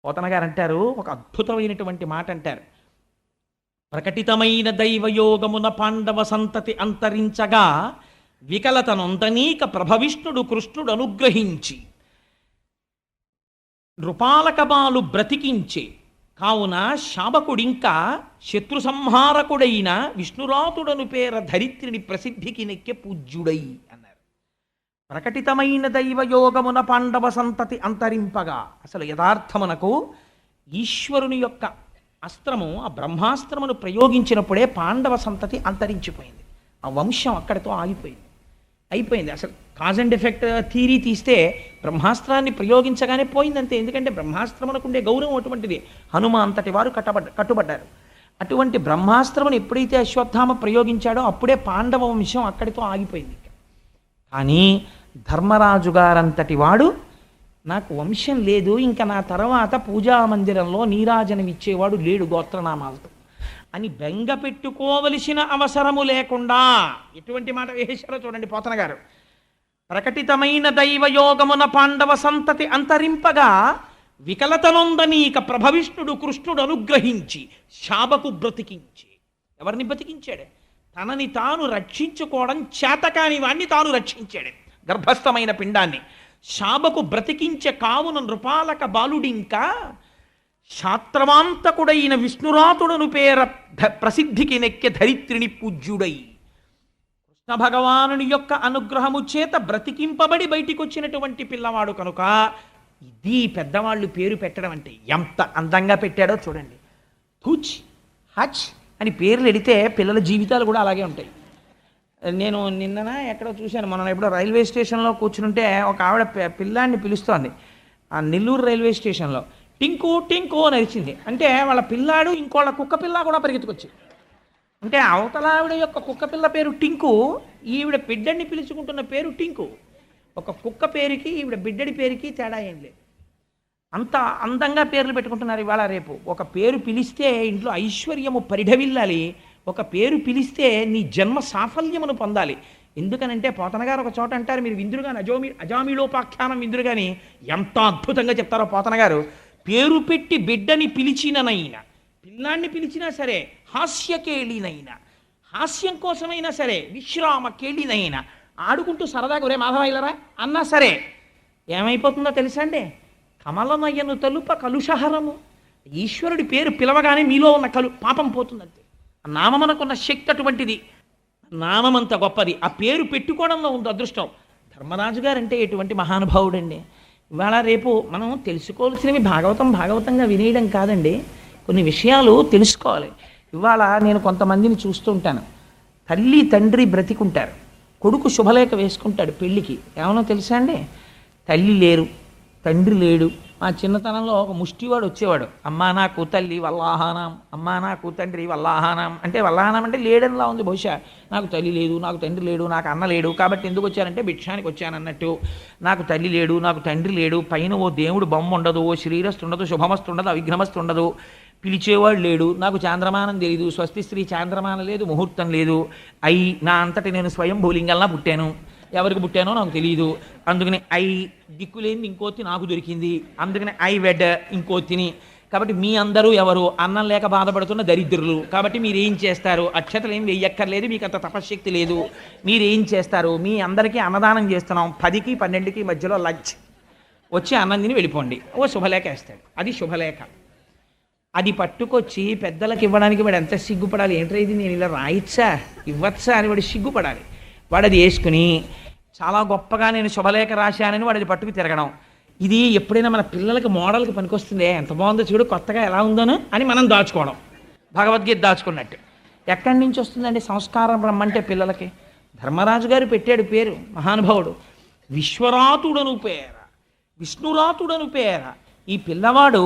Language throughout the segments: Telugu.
పోతన గారు అంటారు, ఒక అద్భుతమైనటువంటి మాట అంటారు. ప్రకటితమైన దైవయోగమున పాండవ సంతతి అంతరించగా వికలతనొందనీక ప్రభవిష్ణుడు కృష్ణుడు అనుగ్రహించి నృపాలకబాలు బ్రతికించే కావున శాబకుడింకా శత్రు సంహారకుడైన విష్ణురాతుడను పేర ధరిత్రిని ప్రసిద్ధికి నెక్కే పూజ్యుడై అన్నారు. ప్రకటితమైన దైవయోగమున పాండవ సంతతి అంతరింపగా, అసలు యథార్థమునకు ఈశ్వరుని యొక్క అస్త్రము, ఆ బ్రహ్మాస్త్రమును ప్రయోగించినప్పుడే పాండవ సంతతి అంతరించిపోయింది. ఆ వంశం అక్కడితో అయిపోయింది. అసలు కాజ్ అండ్ ఎఫెక్ట్ థీరీ తీస్తే బ్రహ్మాస్త్రాన్ని ప్రయోగించగానే పోయిందంతే. ఎందుకంటే బ్రహ్మాస్త్రమునకు ఉండే గౌరవం అటువంటిది. హనుమ అంతటి వారు కట్టుబడ్డారు. అటువంటి బ్రహ్మాస్త్రమును ఎప్పుడైతే అశ్వత్థామ ప్రయోగించాడో అప్పుడే పాండవ వంశం అక్కడితో ఆగిపోయింది. కానీ ధర్మరాజు గారంతటి వాడు, నాకు వంశం లేదు, ఇంకా నా తర్వాత పూజా మందిరంలో నీరాజనం ఇచ్చేవాడు లేడు గోత్రనామాలతో అని బెంగ పెట్టుకోవలసిన అవసరము లేకుండా ఎటువంటి మాట వేశారో చూడండి పోతన గారు. ప్రకటితమైన దైవయోగమున పాండవ సంతతి అంతరింపగా వికలతనొందనీక ప్రభవిష్ణుడు కృష్ణుడు అనుగ్రహించి శాబకు బ్రతికించి. ఎవరిని బ్రతికించాడే? తనని తాను రక్షించుకోవడం చేతకాని వాణ్ణి తాను రక్షించాడు, గర్భస్థమైన పిండాన్ని. శాబకు బ్రతికించే కావున నృపాలక బాలుడింకా శాత్రవాంతకుడైన విష్ణురాతుడను పేర ప్రసిద్ధికి నెక్కె ధరిత్రిని పూజ్యుడై. కృష్ణ భగవానుని యొక్క అనుగ్రహము చేత బ్రతికింపబడి బయటికి వచ్చినటువంటి పిల్లవాడు కనుక ఇది పెద్దవాళ్ళు పేరు పెట్టడం అంటే ఎంత అందంగా పెట్టాడో చూడండి. హుచ్ హచ్ అని పేర్లు ఎడితే పిల్లల జీవితాలు కూడా అలాగే ఉంటాయి. నేను ఎక్కడో చూశాను, మొన్న ఎప్పుడో రైల్వే స్టేషన్లో కూర్చుంటే ఒక ఆవిడ పిల్లాన్ని పిలుస్తోంది. ఆ నెల్లూరు రైల్వే స్టేషన్లో టింకు టింకు అని అరిచింది. అంటే వాళ్ళ పిల్లాడు ఇంకోళ్ళ కుక్క పిల్ల కూడా పరిగెత్తుకొచ్చి, అంటే అవతల ఆవిడ యొక్క కుక్క పిల్ల పేరు టింకు, ఈవిడ బిడ్డని పిలుచుకుంటున్న పేరు టింకు. ఒక కుక్క పేరుకి ఈవిడ బిడ్డడి పేరుకి తేడా ఏం లేదు. అంత అందంగా పేర్లు పెట్టుకుంటున్నారు ఇవాళ రేపు. ఒక పేరు పిలిస్తే ఇంట్లో ఐశ్వర్యము పరిఢవిల్లాలి, ఒక పేరు పిలిస్తే నీ జన్మ సాఫల్యమును పొందాలి. ఎందుకనంటే పోతన గారు ఒక చోట అంటారు, మీరు విందురు కానీ అజామిలోపాఖ్యానం విందురు కానీ ఎంత అద్భుతంగా చెప్తారో పోతన గారు. పేరు పెట్టి బిడ్డని పిలిచిననైనా, పిల్లాన్ని పిలిచినా సరే, హాస్యకేళినైనా, హాస్యం కోసమైనా సరే, విశ్రామ కేళినైనా, ఆడుకుంటూ సరదాగా ఒరే మాధవైలరా అన్నా సరే ఏమైపోతుందో తెలుసా అండి? కమలనయ్యను తలుప కలుషహరము. ఈశ్వరుడి పేరు పిలవగానే మీలో ఉన్న పాపం పోతుందంతే. నామమునకున్న శక్తి అటువంటిది, నామం అంత గొప్పది. ఆ పేరు పెట్టుకోవడంలో ఉంది అదృష్టం. ధర్మరాజు గారంటే ఎటువంటి మహానుభావుడండి. ఇవాళ రేపు మనం తెలుసుకోవాల్సినవి భాగవతంగా వినేయడం కాదండి, కొన్ని విషయాలు తెలుసుకోవాలి. ఇవాళ నేను కొంతమందిని చూస్తూ ఉంటాను, తల్లి తండ్రి బ్రతికుంటారు, కొడుకు శుభలేఖ వేసుకుంటాడు పెళ్ళికి. ఏమన్నా తెలుసా అండి? తల్లి లేరు, తండ్రి లేడు. మా చిన్నతనంలో ఒక ముష్టివాడు వచ్చేవాడు, అమ్మా నాకు తల్లి వల్లాహానాం, అమ్మా నాకు తండ్రి వల్లాహానాం. అంటే వల్లాహానం అంటే లేడనిలా ఉంది బహుశా. నాకు తల్లి లేదు, నాకు తండ్రి లేడు, నాకు అన్న లేడు, కాబట్టి ఎందుకు వచ్చానంటే భిక్షానికి వచ్చానన్నట్టు. నాకు తల్లి లేడు, నాకు తండ్రి లేడు, పైన ఓ దేవుడు బొమ్మ ఉండదు, ఓ శ్రీరస్తు ఉండదు, శుభమస్తు ఉండదు, అవిఘ్నమస్తు ఉండదు, పిలిచేవాడు లేడు, నాకు చాంద్రమానం తెలీదు, స్వస్తి స్త్రీ చాంద్రమానం లేదు, ముహూర్తం లేదు, నా అంతటి నేను స్వయం భూలింగల్లా పుట్టాను, ఎవరికి పుట్టానో నాకు తెలియదు, అందుకని దిక్కులేని ఇంకోతి నాకు దొరికింది, అందుకని వెడ్ ఇంకోతిని. కాబట్టి మీ అందరూ ఎవరు? అన్నం లేక బాధపడుతున్న దరిద్రులు. కాబట్టి మీరేం చేస్తారు? అక్షతలు ఏం వెయ్యక్కర్లేదు, మీకు అంత తపశ్శక్తి లేదు, మీరేం చేస్తారు? మీ అందరికీ అన్నదానం చేస్తున్నాం, 10కి 12కి మధ్యలో లంచ్, వచ్చి అన్నం తిని వెళ్ళిపోండి. ఓ శుభలేఖ వేస్తాడు, అది శుభలేఖ. అది పట్టుకొచ్చి పెద్దలకు ఇవ్వడానికి వాడు ఎంత సిగ్గుపడాలి. ఏంటో ఇది నేను ఇలా రాయిచ్చా ఇవ్వచ్చా అని వాడు సిగ్గుపడాలి. వాడు అది వేసుకుని చాలా గొప్పగా నేను శుభలేఖ రాశానని వాడు అది పట్టుకు తిరగడం. ఇది ఎప్పుడైనా మన పిల్లలకి మోడల్కి పనికొస్తుంది, ఎంత బాగుందో చూడు, కొత్తగా ఎలా ఉందోను అని మనం దాచుకోవడం, భగవద్గీత దాచుకున్నట్టు. ఎక్కడి నుంచి వస్తుందండి సంస్కారం రమ్మంటే పిల్లలకి? ధర్మరాజు గారు పెట్టాడు పేరు, మహానుభావుడు. విశ్వరాతుడను పేర, విష్ణురాతుడను పేర. ఈ పిల్లవాడు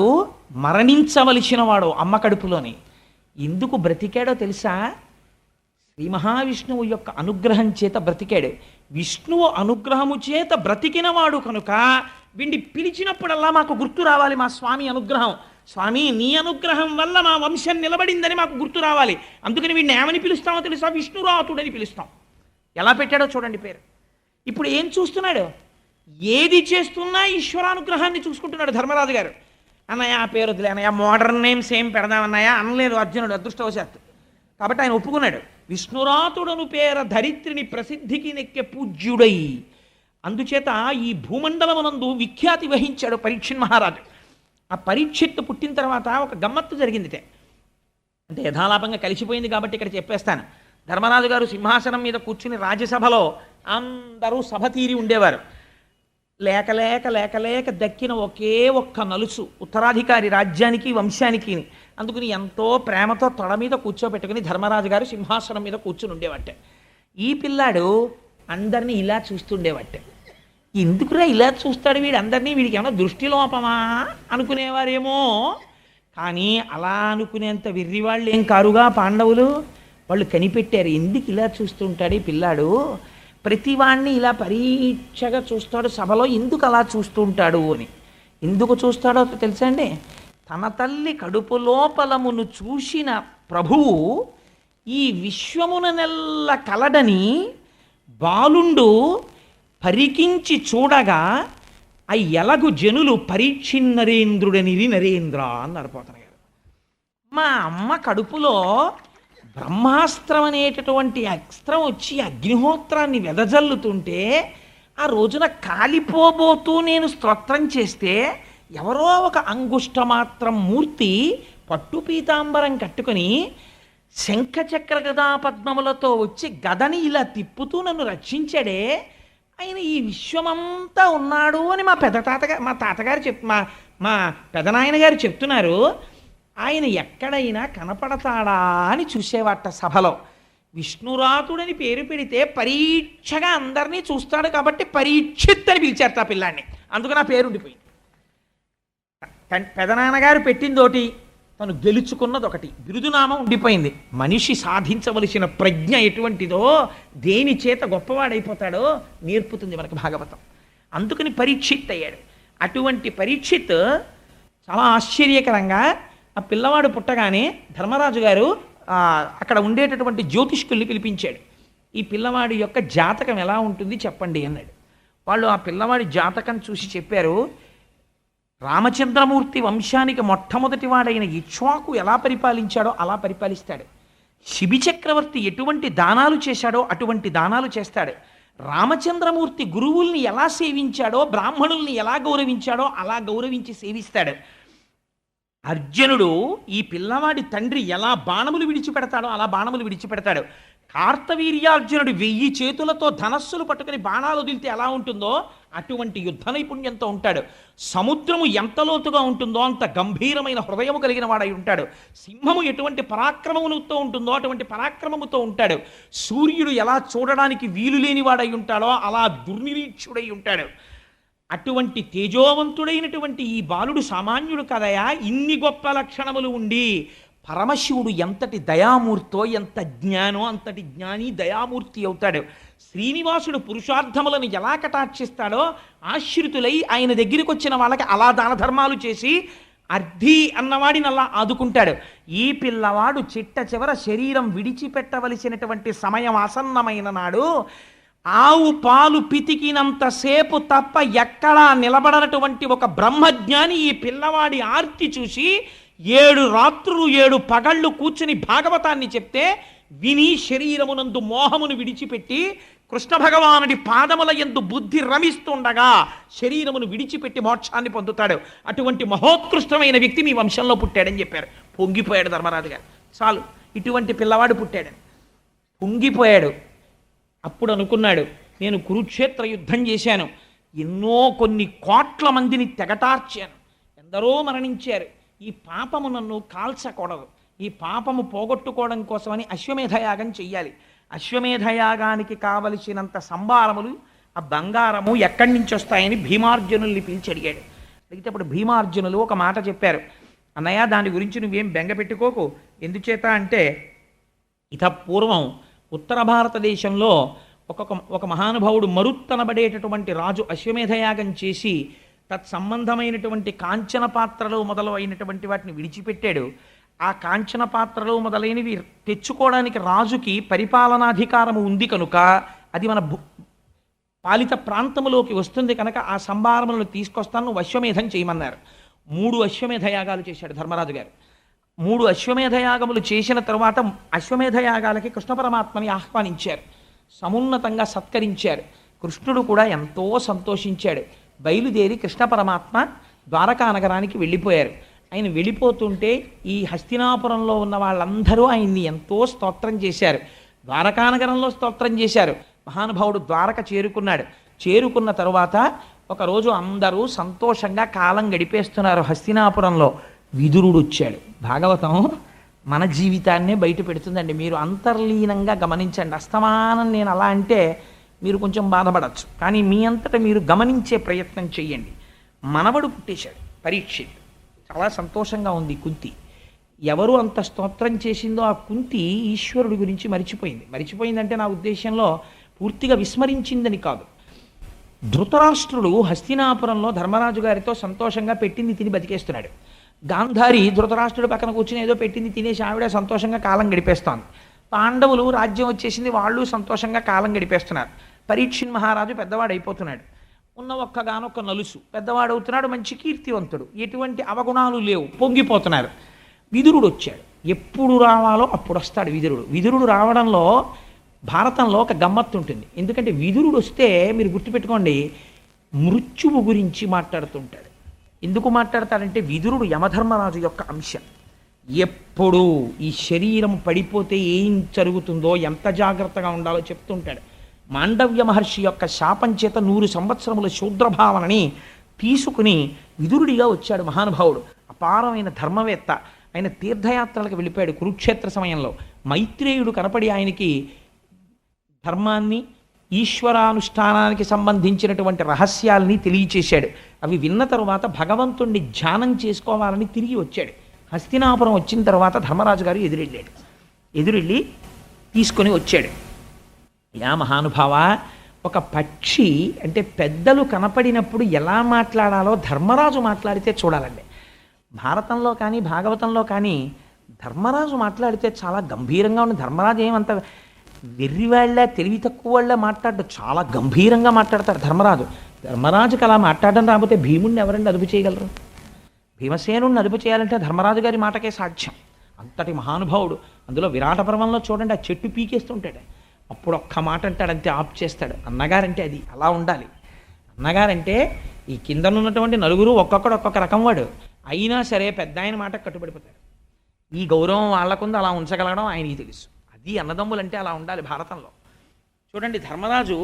మరణించవలసిన వాడు అమ్మ కడుపులోని. ఎందుకు బ్రతికాడో తెలుసా? శ్రీ మహావిష్ణువు యొక్క అనుగ్రహం చేత బ్రతికాడు. విష్ణువు అనుగ్రహము చేత బ్రతికినవాడు కనుక వీడిని పిలిచినప్పుడల్లా మాకు గుర్తు రావాలి మా స్వామి అనుగ్రహం. స్వామి నీ అనుగ్రహం వల్ల మా వంశం నిలబడిందని మాకు గుర్తు రావాలి. అందుకని వీడిని ఏమని పిలుస్తామో తెలుసా? విష్ణురాతుడని పిలుస్తాం. ఎలా పెట్టాడో చూడండి పేరు. ఇప్పుడు ఏం చూస్తున్నాడు? ఏది చేస్తున్నా ఈశ్వరానుగ్రహాన్ని చూసుకుంటున్నాడు ధర్మరాజు గారు. అన్నయ్య ఆ పేరు వదిలే అన్నయ్య, మోడర్న్ నేమ్స్ ఏం పెడదామన్నయ్య అనలేదు అర్జునుడు అదృష్టవశాత్తు. కాబట్టి ఆయన ఒప్పుకున్నాడు. విష్ణురాతుడను పేర ధరిత్రిని ప్రసిద్ధికి నెక్కే పూజ్యుడై. అందుచేత ఈ భూమండలమునందు విఖ్యాతి వహించాడు పరీక్షిత్ మహారాజు. ఆ పరీక్షిత్తు పుట్టిన తర్వాత ఒక గమ్మత్తు జరిగిందిటే, అంటే యథాలాపంగా కలిసిపోయింది కాబట్టి ఇక్కడ చెప్పేస్తాను. ధర్మరాజు గారు సింహాసనం మీద కూర్చుని రాజ్యసభలో అందరూ సభ తీరి ఉండేవారు. లేక లేక లేక లేక దక్కిన ఒకే ఒక్క నలుసు ఉత్తరాధికారి రాజ్యానికి వంశానికి. అందుకని ఎంతో ప్రేమతో తొడ మీద కూర్చోబెట్టుకుని ధర్మరాజు గారు సింహాసనం మీద కూర్చుని ఉండేవాటే. ఈ పిల్లాడు అందరినీ ఇలా చూస్తుండేవాటే. ఎందుకురా ఇలా చూస్తాడు వీడు అందరినీ, వీడికి ఏమన్నా దృష్టి లోపమా అనుకునేవారేమో. కానీ అలా అనుకునేంత వెర్రివాళ్ళు ఏం కారుగా పాండవులు. వాళ్ళు కనిపెట్టారు, ఎందుకు ఇలా చూస్తుంటాడు ఈ పిల్లాడు, ప్రతివాణ్ణి ఇలా పరీక్షగా చూస్తాడు సభలో, ఎందుకు అలా చూస్తుంటాడు అని. ఎందుకు చూస్తాడో తెలుసా అండి? తన తల్లి కడుపు లోపలమును చూసిన ప్రభువు ఈ విశ్వమున నెల్ల కలడని బాలుండు పరికించి చూడగా ఆ ఎలగు జనులు పరీక్షిన్నరేంద్రుడనిది నరేంద్ర అన్నారు పోతన గారు. మా అమ్మ కడుపులో బ్రహ్మాస్త్రం అనేటటువంటి అస్త్రం వచ్చి అగ్నిహోత్రాన్ని వెదజల్లుతుంటే ఆ రోజున కాలిపోబోతూ నేను స్తోత్రం చేస్తే ఎవరో ఒక అంగుష్టమాత్రం మూర్తి పట్టు పీతాంబరం కట్టుకొని శంఖచక్ర గదా పద్మములతో వచ్చి గదని ఇలా తిప్పుతూ నన్ను రక్షించాడే, ఆయన ఈ విశ్వమంతా ఉన్నాడు అని మా తాతగారు మా పెదనాయన గారు చెప్తున్నారు. ఆయన ఎక్కడైనా కనపడతాడా అని చూసేవాట సభలో. విష్ణురాతుడని పేరు పెడితే పరీక్షగా అందరినీ చూస్తాడు కాబట్టి పరీక్షిత్ అని పిలిచారు ఆ పిల్లాన్ని. అందుకని ఆ పేరు ఉండిపోయింది. పెదనాన్నగారు పెట్టిందోటి, తను గెలుచుకున్నది ఒకటి, బిరుదునామం ఉండిపోయింది. మనిషి సాధించవలసిన ప్రజ్ఞ ఎటువంటిదో, దేని చేత గొప్పవాడైపోతాడో నేర్పుతుంది మనకు భాగవతం. అందుకని పరీక్షిత్ అయ్యాడు. అటువంటి పరీక్షిత్ చాలా ఆశ్చర్యకరంగా ఆ పిల్లవాడు పుట్టగానే ధర్మరాజు గారు అక్కడ ఉండేటటువంటి జ్యోతిష్కుల్ని పిలిపించాడు. ఈ పిల్లవాడి యొక్క జాతకం ఎలా ఉంటుంది చెప్పండి అన్నాడు. వాళ్ళు ఆ పిల్లవాడి జాతకం చూసి చెప్పారు, రామచంద్రమూర్తి వంశానికి మొట్టమొదటి వాడైన ఇక్ష్వాకు ఎలా పరిపాలించాడో అలా పరిపాలిస్తాడు. శిబి చక్రవర్తి ఎటువంటి దానాలు చేశాడో అటువంటి దానాలు చేస్తాడు. రామచంద్రమూర్తి గురువుల్ని ఎలా సేవించాడో, బ్రాహ్మణుల్ని ఎలా గౌరవించాడో అలా గౌరవించి సేవిస్తాడు. అర్జునుడు ఈ పిల్లవాడి తండ్రి ఎలా బాణములు విడిచిపెడతాడో అలా బాణములు విడిచిపెడతాడు. కార్తవీర్యార్జునుడు 1000 చేతులతో ధనస్సులు పట్టుకుని బాణాలు వదిలితే ఎలా ఉంటుందో అటువంటి యుద్ధ నైపుణ్యంతో ఉంటాడు. సముద్రము ఎంత లోతుగా ఉంటుందో అంత గంభీరమైన హృదయము కలిగిన వాడై ఉంటాడు. సింహము ఎటువంటి పరాక్రమముతో ఉంటుందో అటువంటి పరాక్రమముతో ఉంటాడు. సూర్యుడు ఎలా చూడడానికి వీలు లేని వాడై ఉంటాడో అలా దుర్నిరీక్షుడై ఉంటాడు. అటువంటి తేజోవంతుడైనటువంటి ఈ బాలుడు సామాన్యుడు కదయా. ఇన్ని గొప్ప లక్షణములు ఉండి పరమశివుడు ఎంతటి దయామూర్తో, ఎంత జ్ఞానో అంతటి జ్ఞాని దయామూర్తి అవుతాడు. శ్రీనివాసుడు పురుషార్థములను ఎలా కటాక్షిస్తాడో ఆశ్రితులై ఆయన దగ్గరికి వచ్చిన వాళ్ళకి అలా దాన ధర్మాలు చేసి అర్ధి అన్నవాడిని అలా ఆదుకుంటాడు. ఈ పిల్లవాడు చిట్ట చివర శరీరం విడిచిపెట్టవలసినటువంటి సమయం ఆసన్నమైన నాడు ఆవు పాలు పితికినంతసేపు తప్ప ఎక్కడా నిలబడనటువంటి ఒక బ్రహ్మజ్ఞాని ఈ పిల్లవాడి ఆర్తి చూసి 7 రాత్రులు 7 పగళ్ళు కూర్చుని భాగవతాన్ని చెప్తే విని శరీరమునందు మోహమును విడిచిపెట్టి కృష్ణ భగవానుడి పాదముల యందు బుద్ధి రమిస్తుండగా శరీరమును విడిచిపెట్టి మోక్షాన్ని పొందుతాడు. అటువంటి మహోత్కృష్టమైన వ్యక్తి మీ వంశంలో పుట్టాడని చెప్పారు. పొంగిపోయాడు ధర్మరాజు గారు. చాలు, ఇటువంటి పిల్లవాడు పుట్టాడని పొంగిపోయాడు. అప్పుడు అనుకున్నాడు, నేను కురుక్షేత్ర యుద్ధం చేశాను, కొన్ని కోట్ల మందిని తెగటార్చాను, ఎందరో మరణించారు. ఈ పాపము నన్ను కాల్చకూడదు. ఈ పాపము పోగొట్టుకోవడం కోసమని అశ్వమేధయాగం చెయ్యాలి. అశ్వమేధయాగానికి కావలసినంత సంభారములు, ఆ బంగారము ఎక్కడి నుంచి వస్తాయని భీమార్జునుల్ని పిలిచి అడిగాడు. అడిగితే అప్పుడు భీమార్జునులు ఒక మాట చెప్పారు, అన్నయ్య దాని గురించి నువ్వేం బెంగ పెట్టుకోకు. ఎందుచేత అంటే ఇత పూర్వం ఉత్తర భారతదేశంలో ఒక మహానుభావుడు మరుత్తనబడేటటువంటి రాజు అశ్వమేధయాగం చేసి తత్సంబంధమైనటువంటి కాంచన పాత్రలు మొదలైనటువంటి వాటిని విడిచిపెట్టాడు. ఆ కాంచన పాత్రలు మొదలైనవి తెచ్చుకోవడానికి రాజుకి పరిపాలనాధికారము ఉంది కనుక అది మన పాలిత ప్రాంతములోకి వస్తుంది కనుక ఆ సంభారములను తీసుకొస్తాను, అశ్వమేధం చేయమన్నారు. 3 అశ్వమేధ యాగాలు చేశాడు ధర్మరాజు గారు. 3 అశ్వమేధ యాగములు చేసిన తర్వాత అశ్వమేధ యాగాలకి కృష్ణ పరమాత్మని ఆహ్వానించారు, సమున్నతంగా సత్కరించారు. కృష్ణుడు కూడా ఎంతో సంతోషించాడు. బయలుదేరి కృష్ణ పరమాత్మ ద్వారకా నగరానికి వెళ్ళిపోయారు. ఆయన వెళ్ళిపోతుంటే ఈ హస్తినాపురంలో ఉన్న వాళ్ళందరూ ఆయన్ని ఎంతో స్తోత్రం చేశారు. ద్వారకా నగరంలో స్తోత్రం చేశారు. మహానుభావుడు ద్వారక చేరుకున్నాడు. చేరుకున్న తరువాత ఒకరోజు అందరూ సంతోషంగా కాలం గడిపేస్తున్నారు హస్తినాపురంలో. విదురుడు వచ్చాడు. భాగవతం మన జీవితాన్నే బయట పెడుతుందండి. మీరు అంతర్లీనంగా గమనించండి. అస్తమానం నేను అలా అంటే మీరు కొంచెం బాధపడచ్చు, కానీ మీ అంతటా మీరు గమనించే ప్రయత్నం చెయ్యండి. మనవడు పుట్టేశాడు పరీక్షిత్. చాలా సంతోషంగా ఉంది కుంతి. ఎవరు అంత స్తోత్రం చేసిందో ఆ కుంతి ఈశ్వరుడి గురించి మరిచిపోయింది. మరిచిపోయిందంటే నా ఉద్దేశంలో పూర్తిగా విస్మరించిందని కాదు. ధృతరాష్ట్రుడు హస్తినాపురంలో ధర్మరాజు గారితో సంతోషంగా పెట్టింది తిని బతికేస్తున్నాడు. గాంధారి ధృతరాష్ట్రుడు పక్కన కూర్చుని ఏదో పెట్టింది తినేసి ఆవిడ సంతోషంగా కాలం గడిపేస్తోంది. పాండవులు రాజ్యం వచ్చేసింది, వాళ్ళు సంతోషంగా కాలం గడిపేస్తున్నారు. పరీక్షిత్ మహారాజు పెద్దవాడు అయిపోతున్నాడు. ఉన్న ఒక్కగానొక్క నలుసు పెద్దవాడవుతున్నాడు, మంచి కీర్తివంతుడు, ఎటువంటి అవగుణాలు లేవు, పొంగిపోతున్నారు. విదురుడు వచ్చాడు. ఎప్పుడు రావాలో అప్పుడు వస్తాడు విదురుడు. విదురుడు రావడంలో భారతంలో ఒక గమ్మత్తు ఉంటుంది. ఎందుకంటే విదురుడు వస్తే మీరు గుర్తుపెట్టుకోండి, మృత్యువు గురించి మాట్లాడుతుంటాడు. ఎందుకు మాట్లాడతాడంటే విదురుడు యమధర్మరాజు యొక్క అంశం. ఎప్పుడు ఈ శరీరం పడిపోతే ఏం జరుగుతుందో, ఎంత జాగ్రత్తగా ఉండాలో చెప్తుంటాడు. మాండవ్య మహర్షి యొక్క శాపం చేత 100 సంవత్సరముల శూద్రభావనని తీసుకుని విదురుడిగా వచ్చాడు మహానుభావుడు. అపారమైన ధర్మవేత్త. ఆయన తీర్థయాత్రలకు వెళ్ళిపోయాడు కురుక్షేత్ర సమయంలో. మైత్రేయుడు కనపడి ఆయనకి ధర్మాన్ని, ఈశ్వరానుష్ఠానానికి సంబంధించినటువంటి రహస్యాల్ని తెలియచేశాడు. అవి విన్న తరువాత భగవంతుణ్ణి ధ్యానం చేసుకోవాలని తిరిగి వచ్చాడు. హస్తినాపురం వచ్చిన తర్వాత ధర్మరాజు గారు ఎదురెళ్ళి తీసుకొని వచ్చాడు. యా మహానుభావ, ఒక పక్షి అంటే పెద్దలు కనపడినప్పుడు ఎలా మాట్లాడాలో ధర్మరాజు మాట్లాడితే చూడాలండి. భారతంలో కానీ భాగవతంలో కానీ ధర్మరాజు మాట్లాడితే చాలా గంభీరంగా ఉంది. ధర్మరాజు ఏమంత వెర్రివాళ్ళ తెలివి తక్కువ వాళ్ళ మాట్లాడు, చాలా గంభీరంగా మాట్లాడతాడు ధర్మరాజు. ధర్మరాజుకి అలా మాట్లాడడం రాకపోతే భీముడిని ఎవరండి అదుపు చేయగలరు? భీమసేనుడిని అదుపు చేయాలంటే ధర్మరాజు గారి మాటకే సాధ్యం. అంతటి మహానుభావుడు. అందులో విరాట పర్వంలో చూడండి, ఆ చెట్టు పీకేస్తుంటాడు. అప్పుడు ఒక్క మాట అంటాడు, అంతే ఆప్ చేస్తాడు. అన్నగారంటే అది అలా ఉండాలి. అన్నగారంటే ఈ కింద ఉన్నటువంటి నలుగురు ఒక్కొక్కడు ఒక్కొక్క రకం వాడు అయినా సరే పెద్ద ఆయన మాట కట్టుబడిపోతాడు. ఈ గౌరవం వాళ్ళకుంది, అలా ఉంచగలగడం ఆయనకి తెలుసు. అది అన్నదమ్ములంటే అలా ఉండాలి భారతంలో. చూడండి, ధర్మరాజు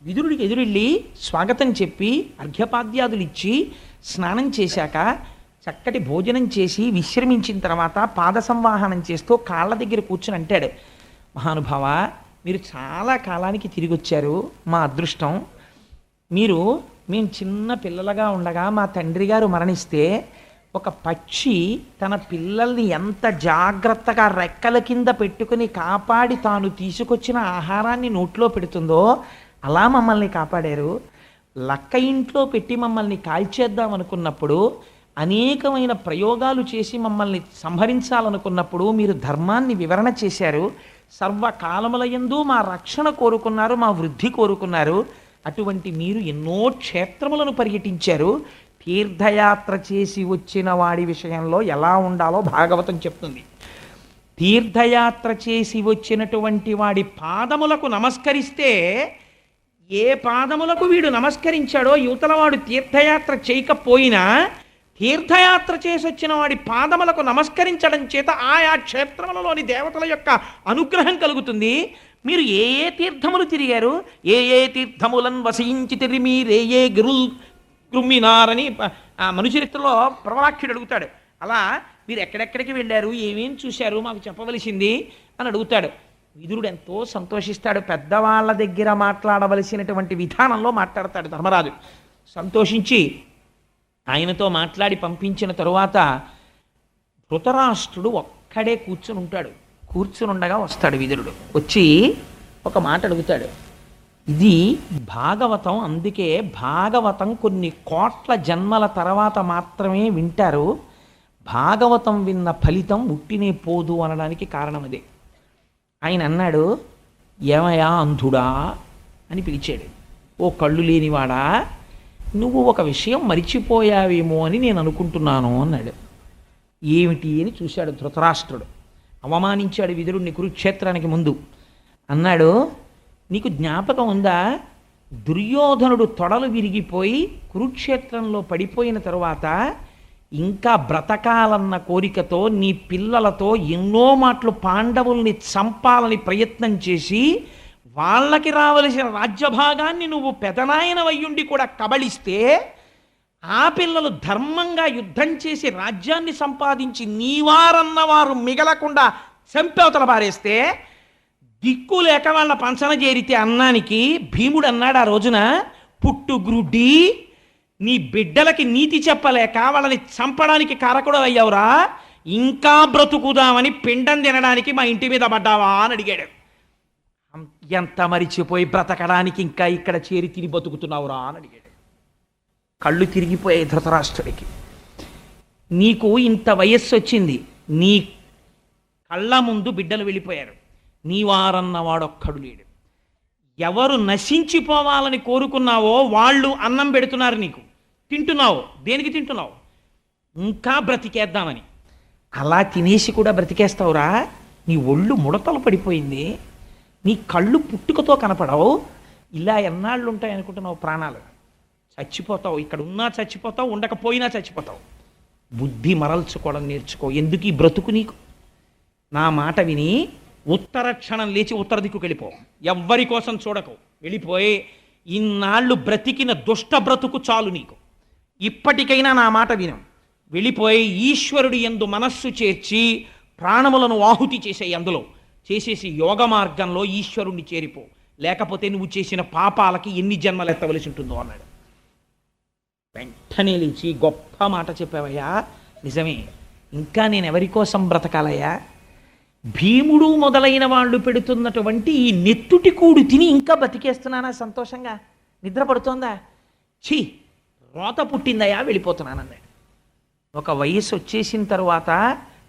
విదురుడికి ఎదురెళ్ళి స్వాగతం చెప్పి అర్ఘ్యపాద్యాదులు ఇచ్చి స్నానం చేశాక చక్కటి భోజనం చేసి విశ్రమించిన తర్వాత పాద సంవాహనం చేస్తూ కాళ్ళ దగ్గర కూర్చుని అంటాడు, మహానుభావ, మీరు చాలా కాలానికి తిరిగి వచ్చారు, మా అదృష్టం. మేము చిన్న పిల్లలుగా ఉండగా మా తండ్రి గారు మరణిస్తే ఒక పక్షి తన పిల్లల్ని ఎంత జాగ్రత్తగా రెక్కల కింద పెట్టుకుని కాపాడి తాను తీసుకొచ్చిన ఆహారాన్ని నోట్లో పెడుతుందో అలా మమ్మల్ని కాపాడారు. లక్క ఇంట్లో పెట్టి మమ్మల్ని కాల్చేద్దాం అనుకున్నప్పుడు, అనేకమైన ప్రయోగాలు చేసి మమ్మల్ని సంహరించాలనుకున్నప్పుడు మీరు ధర్మాన్ని వివరణ చేశారు. సర్వకాలములయందు మా రక్షణ కోరుకున్నారు, మా వృద్ధి కోరుకున్నారు. అటువంటి మీరు ఎన్నో క్షేత్రములను పర్యటించారు. తీర్థయాత్ర చేసి వచ్చిన వాడి విషయంలో ఎలా ఉండాలో భాగవతం చెప్తుంది. తీర్థయాత్ర చేసి వచ్చినటువంటి వాడి పాదములకు నమస్కరిస్తే, ఏ పాదములకు వీడు నమస్కరించాడో యువతలవాడు తీర్థయాత్ర చేయకపోయినా తీర్థయాత్ర చేసి వచ్చిన వాడి పాదములకు నమస్కరించడం చేత ఆయా క్షేత్రములలోని దేవతల యొక్క అనుగ్రహం కలుగుతుంది. మీరు ఏ ఏ తీర్థములు తిరిగారు, ఏ ఏ తీర్థములను వసించి తిరిమి రే గిరుల్ కృమ్మినారని ఆ మనుచరిత్రలో ప్రవరాక్షుడు అడుగుతాడు. అలా మీరు ఎక్కడెక్కడికి వెళ్ళారు, ఏమేం చూశారు, మాకు చెప్పవలసింది అని అడుగుతాడు. విదురుడు ఎంతో సంతోషిస్తాడు. పెద్దవాళ్ళ దగ్గర మాట్లాడవలసినటువంటి విధానంలో మాట్లాడతాడు ధర్మరాజు. సంతోషించి ఆయనతో మాట్లాడి పంపించిన తరువాత ధృతరాష్ట్రుడు ఒక్కడే కూర్చుని ఉంటాడు. కూర్చుని ఉండగా వస్తాడు విదురుడు. వచ్చి ఒక మాట అడుగుతాడు. ఇది భాగవతం, అందుకే భాగవతం కొన్ని కోట్ల జన్మల తర్వాత మాత్రమే వింటారు. భాగవతం విన్న ఫలితం ఉట్టినే పోదు అనడానికి కారణం అదే. ఆయన అన్నాడు, ఏమయ్యా అంధుడా అని పిలిచాడు. ఓ కళ్ళు లేనివాడా, నువ్వు ఒక విషయం మరిచిపోయావేమో అని నేను అనుకుంటున్నాను అన్నాడు. ఏమిటి అని చూశాడు ధృతరాష్ట్రుడు. అవమానించాడు విదురుణ్ణి కురుక్షేత్రానికి ముందు. అన్నాడు, నీకు జ్ఞాపకం ఉందా, దుర్యోధనుడు తొడలు విరిగిపోయి కురుక్షేత్రంలో పడిపోయిన తరువాత ఇంకా బ్రతకాలన్న కోరికతో నీ పిల్లలతో ఎన్నో మాటలు పాండవుల్ని చంపాలని ప్రయత్నం చేసి వాళ్ళకి రావలసిన రాజ్యభాగాన్ని నువ్వు పెదనాయన వయ్యుండి కూడా కబళిస్తే ఆ పిల్లలు ధర్మంగా యుద్ధం చేసి రాజ్యాన్ని సంపాదించి నీవారన్నవారు మిగలకుండా చంపేవతల పారేస్తే దిక్కు లేక వాళ్ళ పంచన చేరితే అన్నానికి భీముడు అన్నాడు ఆ రోజున, పుట్టుగ్రుడ్డి, నీ బిడ్డలకి నీతి చెప్పలేక వాళ్ళని చంపడానికి కారకుడు అయ్యావురా, ఇంకా బ్రతుకుదామని పిండం తినడానికి మా ఇంటి మీద పడ్డావా అని అడిగాడు. ఎంత మరిచిపోయి బ్రతకడానికి ఇంకా ఇక్కడ చేరి తిని బతుకుతున్నావురా అని అడిగాడు. కళ్ళు తిరిగిపోయాయి ధృతరాష్ట్రుడికి. నీకు ఇంత వయస్సు వచ్చింది, నీ కళ్ళ ముందు బిడ్డలు వెళ్ళిపోయారు, నీవారన్నవాడొక్కడు లేడు. ఎవరు నశించిపోవాలని కోరుకున్నావో వాళ్ళు అన్నం పెడుతున్నారు నీకు, తింటున్నావు. దేనికి తింటున్నావు? ఇంకా బ్రతికేద్దామని. అలా తినేసి కూడా బ్రతికేస్తావురా? నీ ఒళ్ళు ముడతలు పడిపోయింది, నీ కళ్ళు పుట్టుకతో కనపడవు. ఇలా ఎన్నాళ్ళు ఉంటాయి అనుకుంటున్నావు ప్రాణాలు? చచ్చిపోతావు. ఇక్కడ ఉన్నా చచ్చిపోతావు, ఉండకపోయినా చచ్చిపోతావు. బుద్ధి మరల్చుకోవడం నేర్చుకో. ఎందుకు ఈ బ్రతుకు నీకు? నా మాట విని ఉత్తర క్షణం లేచి ఉత్తర దిక్కుకు వెళ్ళిపో. ఎవ్వరి కోసం చూడకు. వెళ్ళిపోయి ఇన్నాళ్ళు బ్రతికిన దుష్ట బ్రతుకు చాలు నీకు. ఇప్పటికైనా నా మాట విను. వెళ్ళిపోయి ఈశ్వరుడి యందు మనస్సు చేర్చి ప్రాణములను ఆహుతి చేసే అందులో చేసేసి యోగ మార్గంలో ఈశ్వరుణ్ణి చేరిపో. లేకపోతే నువ్వు చేసిన పాపాలకి ఎన్ని జన్మలు ఎత్తవలసి ఉంటుందో అన్నాడు. వెంటనే లేచి, గొప్ప మాట చెప్పావయ్యా, నిజమే. ఇంకా నేను ఎవరి కోసం బ్రతకాలయ్యా? భీముడు మొదలైన వాళ్ళు పెడుతున్నటువంటి ఈ నెత్తుటి కూడు తిని ఇంకా బతికేస్తున్నానా సంతోషంగా? నిద్ర పడుతోందా? ఛీ, రోత పుట్టిందయ్యా, వెళ్ళిపోతున్నానన్నాడు. ఒక వయసు వచ్చేసిన తర్వాత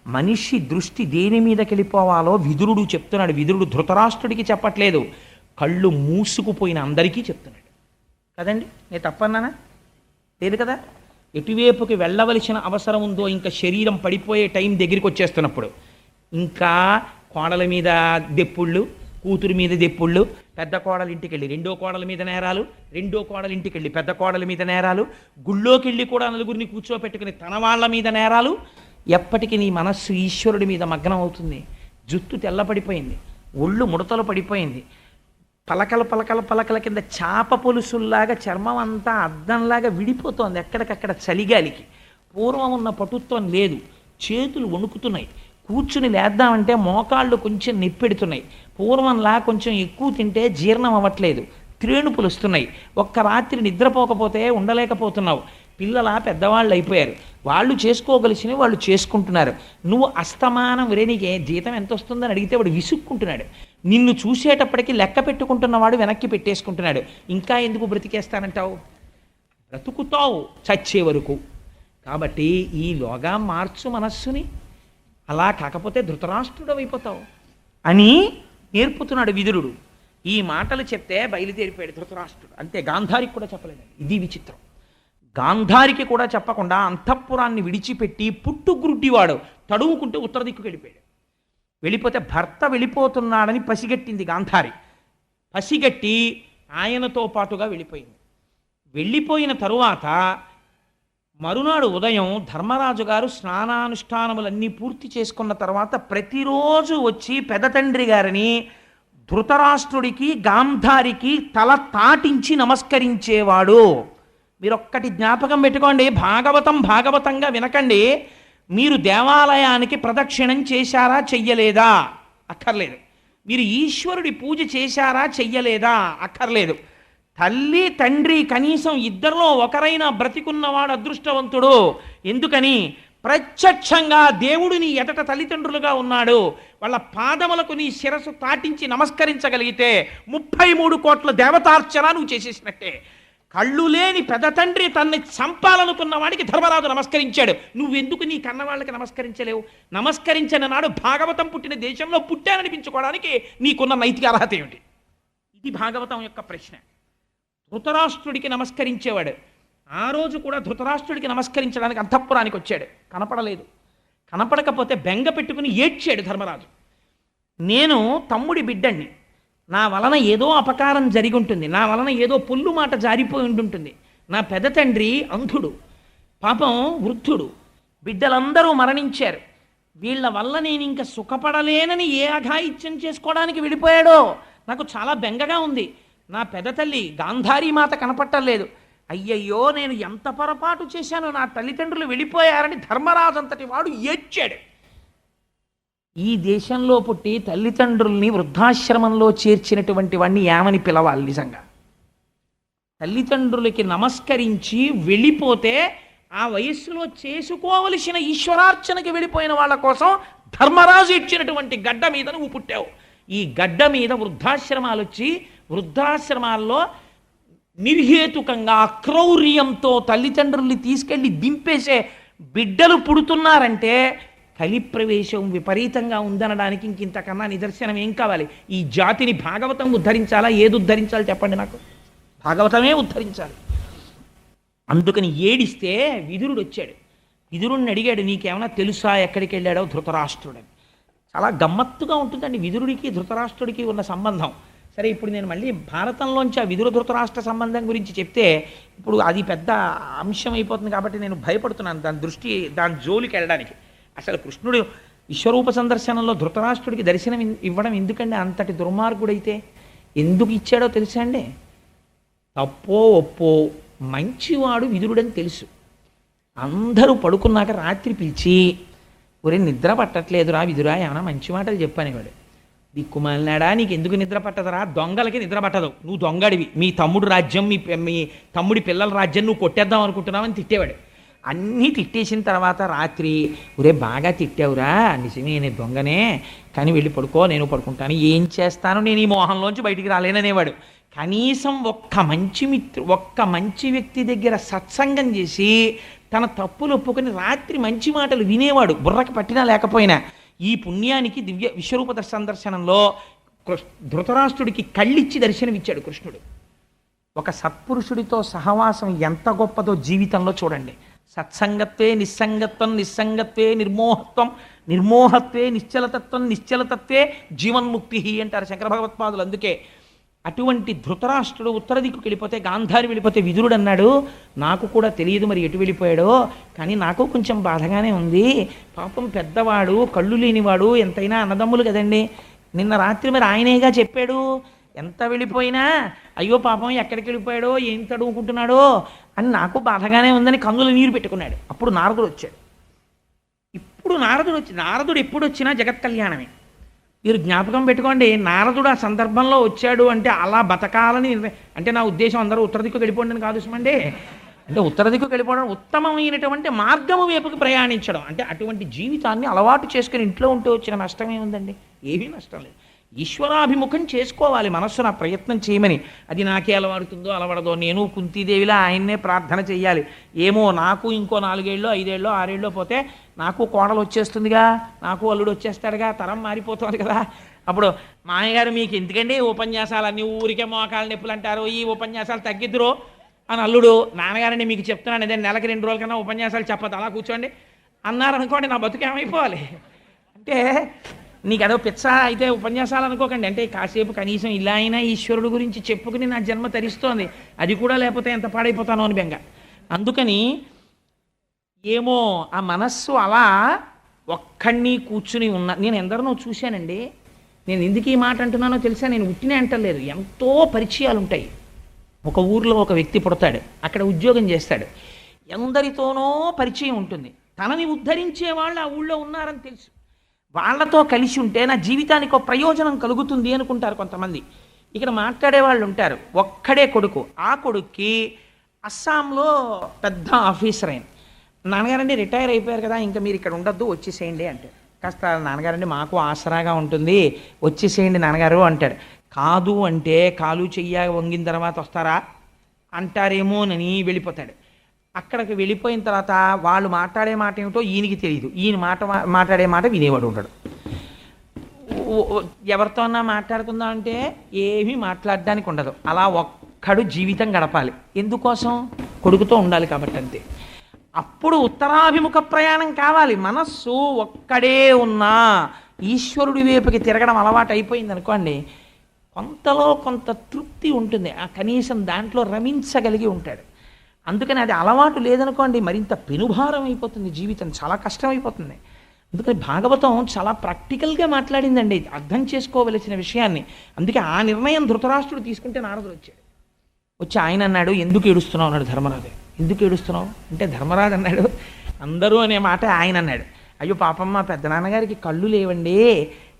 మనిషి దృష్టి దేని మీదకి వెళ్ళిపోవాలో విదురుడు చెప్తున్నాడు. విదురుడు ధృతరాష్ట్రుడికి చెప్పట్లేదు, కళ్ళు మూసుకుపోయిన అందరికీ చెప్తున్నాడు. కదండి, నేను తప్పన్నానా? లేదు కదా. ఎటువైపుకి వెళ్ళవలసిన అవసరం ఉందో, ఇంకా శరీరం పడిపోయే టైం దగ్గరికి వచ్చేస్తున్నప్పుడు ఇంకా కోడల మీద దెప్పుళ్ళు, కూతురు మీద దెప్పుళ్ళు, పెద్ద కోడలు ఇంటికి వెళ్ళి రెండో కోడల మీద నేరాలు, రెండో కోడలు ఇంటికి వెళ్ళి పెద్ద కోడల మీద నేరాలు, గుళ్ళోకి వెళ్ళి కూడా నలుగురిని కూర్చోపెట్టుకుని తన వాళ్ళ మీద నేరాలు. ఎప్పటికీ నీ మనస్సు ఈశ్వరుడి మీద మగ్నం అవుతుంది. జుట్టు తెల్లపడిపోయింది, ఒళ్ళు ముడతలు పడిపోయింది, పలకల పలకల పలకల కింద చాప పొలుసుల్లాగా చర్మం అంతా అద్దంలాగా విడిపోతోంది ఎక్కడికక్కడ చలిగాలికి. పూర్వం ఉన్న పటుత్వం లేదు. చేతులు వణుకుతున్నాయి. కూర్చుని లేద్దామంటే మోకాళ్ళు కొంచెం నొప్పెడుతున్నాయి. పూర్వంలా కొంచెం ఎక్కువ తింటే జీర్ణం అవ్వట్లేదు. త్రేణుపులు వస్తున్నాయి. ఒక్క రాత్రి నిద్రపోకపోతే ఉండలేకపోతున్నావు. పిల్లల పెద్దవాళ్ళు అయిపోయారు. వాళ్ళు చేసుకోగలిసినవి వాళ్ళు చేసుకుంటున్నారు. నువ్వు అస్తమానం వరే నీకే జీతం ఎంత వస్తుందని అడిగితే వాడు విసుక్కుంటున్నాడు. నిన్ను చూసేటప్పటికి లెక్క పెట్టుకుంటున్నవాడు వెనక్కి పెట్టేసుకుంటున్నాడు. ఇంకా ఎందుకు బ్రతికేస్తానంటావు? బ్రతుకుతావు చచ్చే వరకు. కాబట్టి ఈలోగా మార్చు మనస్సుని. అలా కాకపోతే ధృతరాష్ట్రుడు అయిపోతావు అని నేర్పుతున్నాడు విదురుడు. ఈ మాటలు చెప్తే బయలుదేరిపోయాడు ధృతరాష్ట్రుడు. అంతే, గాంధారికి కూడా చెప్పలేదు. ఇది విచిత్రం. గాంధారికి కూడా చెప్పకుండా అంతఃపురాన్ని విడిచిపెట్టి పుట్టుగ్రుడ్డివాడు తడువుకుంటూ ఉత్తర దిక్కుకు వెళ్ళిపోయాడు. వెళ్ళిపోతే భర్త వెళ్ళిపోతున్నాడని పసిగట్టింది గాంధారి. పసిగట్టి ఆయనతో పాటుగా వెళ్ళిపోయింది. వెళ్ళిపోయిన తరువాత మరునాడు ఉదయం ధర్మరాజు గారు స్నానానుష్ఠానములన్నీ పూర్తి చేసుకున్న తర్వాత ప్రతిరోజు వచ్చి పెదతండ్రి గారిని ధృతరాష్ట్రుడికి గాంధారికి తల తాటించి నమస్కరించేవాడు. మీరు ఒక్కటి జ్ఞాపకం పెట్టుకోండి, భాగవతంగా వినకండి. మీరు దేవాలయానికి ప్రదక్షిణం చేశారా చెయ్యలేదా? అక్కర్లేదు. మీరు ఈశ్వరుడి పూజ చేశారా చెయ్యలేదా? అక్కర్లేదు. తల్లి తండ్రి కనీసం ఇద్దరిలో ఒకరైనా బ్రతికున్నవాడు అదృష్టవంతుడు. ఎందుకని? ప్రత్యక్షంగా దేవుడు నీ ఎదట తల్లిదండ్రులుగా ఉన్నాడు. వాళ్ళ పాదములకు నీ శిరస్సు తాటించి నమస్కరించగలిగితే 33 కోట్ల దేవతార్చన నువ్వు చేసేసినట్టే. కళ్ళు లేని పెద్ద తండ్రి తన్ని చంపాలనుకున్న వాడికి ధర్మరాజు నమస్కరించాడు. నువ్వెందుకు నీ కన్నవాళ్ళకి నమస్కరించలేవు? నమస్కరించిన నాడు భాగవతం పుట్టిన దేశంలో పుట్టాననిపించుకోవడానికి నీకున్న నైతిక అర్హత ఏమిటి? ఇది భాగవతం యొక్క ప్రశ్న. ధృతరాష్ట్రుడికి నమస్కరించేవాడు. ఆ రోజు కూడా ధృతరాష్ట్రుడికి నమస్కరించడానికి అంతఃపురానికి వచ్చాడు, కనపడలేదు. కనపడకపోతే బెంగ పెట్టుకుని ఏడ్చాడు ధర్మరాజు. నేను తమ్ముడి బిడ్డణ్ణి, నా వలన ఏదో అపకారం జరిగి ఉంటుంది, నా వలన ఏదో పొల్లు మాట జారిపోయి ఉంటుంటుంది. నా పెద్ద తండ్రి అంధుడు, పాపం వృద్ధుడు, బిడ్డలందరూ మరణించారు. వీళ్ళ వల్ల నేను ఇంకా సుఖపడలేనని ఏ అఘాయిత్యం చేసుకోవడానికి విడిపోయాడో నాకు చాలా బెంగగా ఉంది. నా పెద్ద తల్లి గాంధారీ మాత కనపట్టలేదు. అయ్యయ్యో, నేను ఎంత పొరపాటు చేశానో, నా తల్లిదండ్రులు వెళ్ళిపోయారని ధర్మరాజు అంతటి వాడు ఏడ్చాడు. ఈ దేశంలో పుట్టి తల్లిదండ్రుల్ని వృద్ధాశ్రమంలో చేర్చినటువంటి వాడిని ఏమని పిలవాలి? నిజంగా తల్లిదండ్రులకి నమస్కరించి వెళ్ళిపోతే ఆ వయస్సులో చేసుకోవలసిన ఈశ్వరార్చనకి వెళ్ళిపోయిన వాళ్ళ కోసం ధర్మరాజు ఇచ్చినటువంటి గడ్డ మీద నువ్వు పుట్టావు. ఈ గడ్డ మీద వృద్ధాశ్రమాలు వచ్చి వృద్ధాశ్రమాల్లో నిర్హేతుకంగా అక్రౌర్యంతో తల్లిదండ్రుల్ని తీసుకెళ్ళి దింపేసే బిడ్డలు పుడుతున్నారంటే కలి ప్రవేశం విపరీతంగా ఉందనడానికి ఇంతకన్నా నిదర్శనం ఏం కావాలి? ఈ జాతిని భాగవతం ఉద్ధరించాలా? ఏది ఉద్ధరించాలి చెప్పండి నాకు? భాగవతమే ఉద్ధరించాలి. అందుకని ఏడిస్తే విదురుడు వచ్చాడు. విదురుడిని అడిగాడు, నీకేమైనా తెలుసా ఎక్కడికి వెళ్ళాడో ధృతరాష్ట్రుడని. చాలా గమ్మత్తుగా ఉంటుందండి విదురుడికి ధృతరాష్ట్రుడికి ఉన్న సంబంధం. సరే, ఇప్పుడు నేను మళ్ళీ భారతంలోంచి ఆ విదుర ధృతరాష్ట్ర సంబంధం గురించి చెప్తే ఇప్పుడు అది పెద్ద అంశం అయిపోతుంది కాబట్టి నేను భయపడుతున్నాను దాని జోలికి వెళ్ళడానికి. అసలు కృష్ణుడు విశ్వరూప సందర్శనంలో ధృతరాష్ట్రుడికి దర్శనం ఇవ్వడం ఎందుకండి? అంతటి దుర్మార్గుడైతే ఎందుకు ఇచ్చాడో తెలుసా అండి? తప్పో ఒప్పో మంచివాడు విదురుడని తెలుసు. అందరూ పడుకున్నాక రాత్రి పిలిచి, ఒరే నిద్ర పట్టట్లేదురా విదురా, ఏమైనా మంచి మాటలు చెప్పానేవాడు. దిక్కుమాలినాడా, నీకు ఎందుకు నిద్ర పట్టదురా? దొంగలకి నిద్ర పట్టదు, నువ్వు దొంగడివి, మీ తమ్ముడు రాజ్యం మీ తమ్ముడి పిల్లల రాజ్యం నువ్వు కొట్టేద్దాం అనుకుంటున్నావని తిట్టేవాడు. అన్నీ తిట్టేసిన తర్వాత రాత్రి, ఒరే బాగా తిట్టావురా, నిజమే నేను దొంగనే, కానీ వెళ్ళి పడుకో, నేను పడుకుంటాను. ఏం చేస్తాను, నేను ఈ మోహంలోంచి బయటికి రాలేననేవాడు. కనీసం ఒక్క మంచి వ్యక్తి దగ్గర సత్సంగం చేసి తన తప్పులు ఒప్పుకొని రాత్రి మంచి మాటలు వినేవాడు, బుర్రకు పట్టినా లేకపోయినా. ఈ పుణ్యానికి దివ్య విశ్వరూప సందర్శనంలో ధృతరాష్ట్రుడికి కళ్ళిచ్చి దర్శనమిచ్చాడు కృష్ణుడు. ఒక సత్పురుషుడితో సహవాసం ఎంత గొప్పదో జీవితంలో చూడండి. సత్సంగత్వే నిస్సంగత్వం, నిస్సంగత్వే నిర్మోహత్వం, నిర్మోహత్వే నిశ్చలతత్వం, నిశ్చలతత్వే జీవన్ముక్తి అంటారు శంకర భగవత్పాదులు. అందుకే అటువంటి ధృతరాష్ట్రుడు ఉత్తర దిక్కుకి వెళ్ళిపోతే, గాంధారి వెళ్ళిపోతే విదురుడు అన్నాడు, నాకు కూడా తెలియదు మరి ఎటు వెళ్ళిపోయాడో, కానీ నాకు కొంచెం బాధగానే ఉంది. పాపం పెద్దవాడు, కళ్ళు లేనివాడు, ఎంతైనా అన్నదమ్ములు కదండి. నిన్న రాత్రి మరి ఆయనేగా చెప్పాడు, ఎంత వెళ్ళిపోయినా అయ్యో పాపం ఎక్కడికి వెళ్ళిపోయాడో, ఏం తడుముకుంటున్నాడో అని నాకు బాధగానే ఉందని కన్నుల నీరు పెట్టుకున్నాడు. అప్పుడు నారదుడు వచ్చాడు. ఇప్పుడు నారదుడు ఎప్పుడు వచ్చినా జగత్ కళ్యాణమే. మీరు జ్ఞాపకం పెట్టుకోండి, నారదుడు ఆ సందర్భంలో వచ్చాడు అంటే అలా బతకాలని, అంటే నా ఉద్దేశం అందరూ ఉత్తర దిక్కు వెళ్ళిపోండి అని కాదు సుమండి. అంటే ఉత్తర దిక్కు వెళ్ళిపోవడం ఉత్తమమైనటువంటి మార్గము వైపుకి ప్రయాణించడం, అంటే అటువంటి జీవితాన్ని అలవాటు చేసుకుని ఇంట్లో ఉంటే వచ్చిన నష్టమే ఉందండి? ఏమీ నష్టం లేదు. ఈశ్వరాభిముఖం చేసుకోవాలి మనస్సును, ఆ ప్రయత్నం చేయమని. అది నాకే అలవాడుతుందో అలవడదో, నేను కుంతీదేవిలా ఆయన్నే ప్రార్థన చెయ్యాలి. ఏమో నాకు ఇంకో 4 ఏళ్ళో 5 ఏళ్ళో 6 ఏళ్ళో పోతే నాకు కోడలు వచ్చేస్తుందిగా, నాకు అల్లుడు వచ్చేస్తాడుగా, తరం మారిపోతుంది కదా. అప్పుడు మామయ్యగారు మీకు ఎందుకండి ఉపన్యాసాలన్నీ, ఊరికే మోకాళ్ళ నొప్పులు అంటారు, ఈ ఉపన్యాసాలు తగ్గిద్దురు అని అల్లుడు, నాన్నగారండి మీకు చెప్తున్నాను అదే నెలకి 2 రోజుల కన్నా ఉపన్యాసాలు చెప్పదు, అలా కూర్చోండి అన్నారనుకోండి, నా బతుకేమైపోవాలి? అంటే నీకు అదో పిచ్చ అయితే ఉపన్యాసాలు అనుకోకండి. అంటే కాసేపు కనీసం ఇలా అయినా ఈశ్వరుడు గురించి చెప్పుకుని నా జన్మ తరిస్తోంది, అది కూడా లేకపోతే ఎంత పాడైపోతానో అని బెంగ. అందుకని ఏమో ఆ మనస్సు అలా ఒక్కడిని కూర్చుని నేను ఎందరినో చూశానండి. నేను ఎందుకు ఈ మాట అంటున్నానో తెలుసా? నేను ఉట్టినే అంటలేదు, ఎంతో పరిచయాలు ఉంటాయి. ఒక ఊర్లో ఒక వ్యక్తి పుడతాడు, అక్కడ ఉద్యోగం చేస్తాడు, ఎందరితోనో పరిచయం ఉంటుంది. తనని ఉద్ధరించే వాళ్ళు ఆ ఊళ్ళో ఉన్నారని తెలుసు. వాళ్ళతో కలిసి ఉంటే నా జీవితానికి ఒక ప్రయోజనం కలుగుతుంది అనుకుంటారు కొంతమంది. ఇక్కడ మాట్లాడే వాళ్ళు ఉంటారు. ఒక్కడే కొడుకు, ఆ కొడుక్కి అస్సాంలో పెద్ద ఆఫీసర్ అయిన. నాన్నగారండి రిటైర్ అయిపోయారు కదా, ఇంకా మీరు ఇక్కడ ఉండొద్దు, వచ్చేసేయండి అంటే. కాస్త నాన్నగారండి మాకు ఆసరాగా ఉంటుంది, వచ్చేసేయండి నాన్నగారు అంటాడు. కాదు అంటే కాలు చెయ్య వంగిన తర్వాత వస్తారా అంటారేమోనని వెళ్ళిపోతాడు. అక్కడికి వెళ్ళిపోయిన తర్వాత వాళ్ళు మాట్లాడే మాట ఏమిటో ఈయనకి తెలియదు, ఈయన మాట్లాడే మాట వినేవాడు ఉంటాడు. ఎవరితోన్నా మాట్లాడుకుందాం అంటే ఏమీ మాట్లాడడానికి ఉండదు. అలా ఒక్కడు జీవితం గడపాలి. ఎందుకోసం? కొడుకుతో ఉండాలి కాబట్టి అంతే. అప్పుడు ఉత్తరాభిముఖ ప్రయాణం కావాలి. మనస్సు ఒక్కడే ఉన్నా ఈశ్వరుడి వైపుకి తిరగడం అలవాటు అయిపోయింది అనుకోండి, కొంతలో కొంత తృప్తి ఉంటుంది, ఆ కనీసం దాంట్లో రమించగలిగి ఉంటాడు. అందుకని అది అలవాటు లేదనుకోండి, మరింత పెనుభారం అయిపోతుంది, జీవితం చాలా కష్టమైపోతుంది. అందుకని భాగవతం చాలా ప్రాక్టికల్గా మాట్లాడిందండి అర్థం చేసుకోవలసిన విషయాన్ని. అందుకే ఆ నిర్ణయం ధృతరాష్ట్రుడు తీసుకుంటే నారదుడు వచ్చి ఆయన అన్నాడు, ఎందుకు ఏడుస్తున్నావు అన్నాడు ధర్మరాజు. ఎందుకు ఏడుస్తున్నావు అంటే ధర్మరాజు అన్నాడు, అందరూ అనే మాట ఆయన అన్నాడు, అయ్యో పాపం మా పెద్దనాన్నగారికి కళ్ళు లేవండి,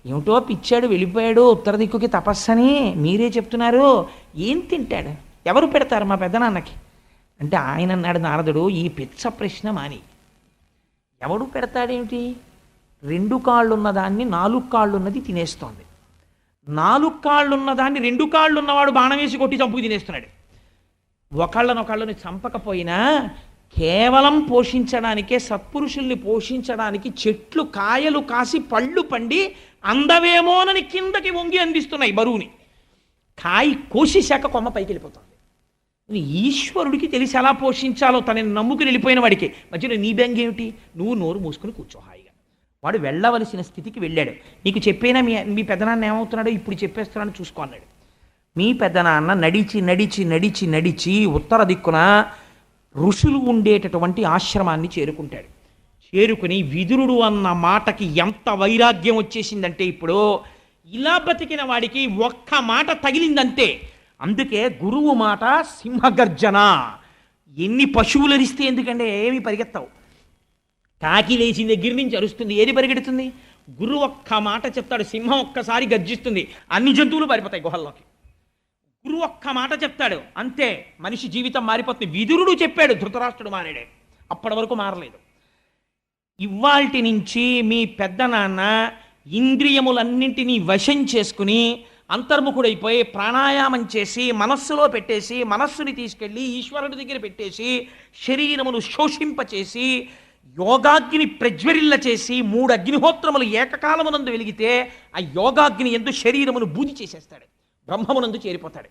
ఏమిటో పిచ్చాడు వెళ్ళిపోయాడు ఉత్తర దిక్కుకి తపస్సని మీరే చెప్తున్నారు, ఏం తింటాడు, ఎవరు పెడతారు మా పెద్దనాన్నకి అంటే ఆయన అన్నాడు నారదుడు, ఈ పిచ్చ ప్రశ్న మాని, ఎవడు పెడతాడేమిటి, 2 కాళ్ళు ఉన్నదాన్ని 4 కాళ్ళు ఉన్నది తినేస్తోంది, 4 కాళ్ళు ఉన్నదాన్ని 2 కాళ్ళు ఉన్నవాడు బాణం వేసి కొట్టి చంపుకు తినేస్తున్నాడు. ఒకళ్ళనొకళ్ళని చంపకపోయినా కేవలం పోషించడానికే, సత్పురుషుల్ని పోషించడానికి చెట్లు కాయలు కాసి పళ్ళు పండి అందవేమోనని కిందకి వంగి అందిస్తున్నాయి బరువుని. కాయి కోసేశాక కొమ్మ పైకి వెళ్ళిపోతుంది. ఈశ్వరుడికి తెలిసి ఎలా పోషించాలో తనని నమ్ముకుని వెళ్ళిపోయిన వాడికి మధ్యలో నీ బెంగ ఏమిటి, నువ్వు నోరు మూసుకుని కూర్చో హాయిగా. వాడు వెళ్ళవలసిన స్థితికి వెళ్ళాడు. నీకు చెప్పేనా మీ పెద్దనాన్న ఏమవుతున్నాడో ఇప్పుడు చెప్పేస్తున్నాడు చూసుకో అన్నాడు. మీ పెద్దనాన్న నడిచి నడిచి నడిచి నడిచి ఉత్తర దిక్కున ఋషులు ఉండేటటువంటి ఆశ్రమాన్ని చేరుకుంటాడు. చేరుకుని విదురుడు అన్న మాటకి ఎంత వైరాగ్యం వచ్చేసిందంటే ఇప్పుడు ఇలా బతికిన వాడికి ఒక్క మాట తగిలిందంతే. అందుకే గురువు మాట సింహగర్జన. ఎన్ని పశువులు అరిస్తే ఎందుకంటే ఏమి పరిగెత్తావు, కాకి లేచిన దగ్గర నుంచి అరుస్తుంది, ఏది పరిగెడుతుంది? గురువు ఒక్క మాట చెప్తాడు, సింహం ఒక్కసారి గర్జిస్తుంది, అన్ని జంతువులు పారిపోతాయి గుహల్లోకి. గురువు ఒక్క మాట చెప్తాడు అంతే, మనిషి జీవితం మారిపోతుంది. విదురుడు చెప్పాడు, ధృతరాష్ట్రుడు మారాడే, అప్పటి వరకు మారలేదు. ఇవాల్టి నుంచి మీ పెద్దనాన్న ఇంద్రియములన్నింటినీ వశం చేసుకుని అంతర్ముఖుడైపోయి ప్రాణాయామం చేసి మనస్సులో పెట్టేసి, మనస్సుని తీసుకెళ్ళి ఈశ్వరుడి దగ్గర పెట్టేసి, శరీరమును శోషింపచేసి యోగాగ్ని ప్రజ్వరిల్ల చేసి 3 అగ్నిహోత్రములు ఏకకాలమునందు వెలిగితే ఆ యోగాగ్ని ఎందు శరీరమును బూది చేసేస్తాడు, బ్రహ్మమునందు చేరిపోతాడు.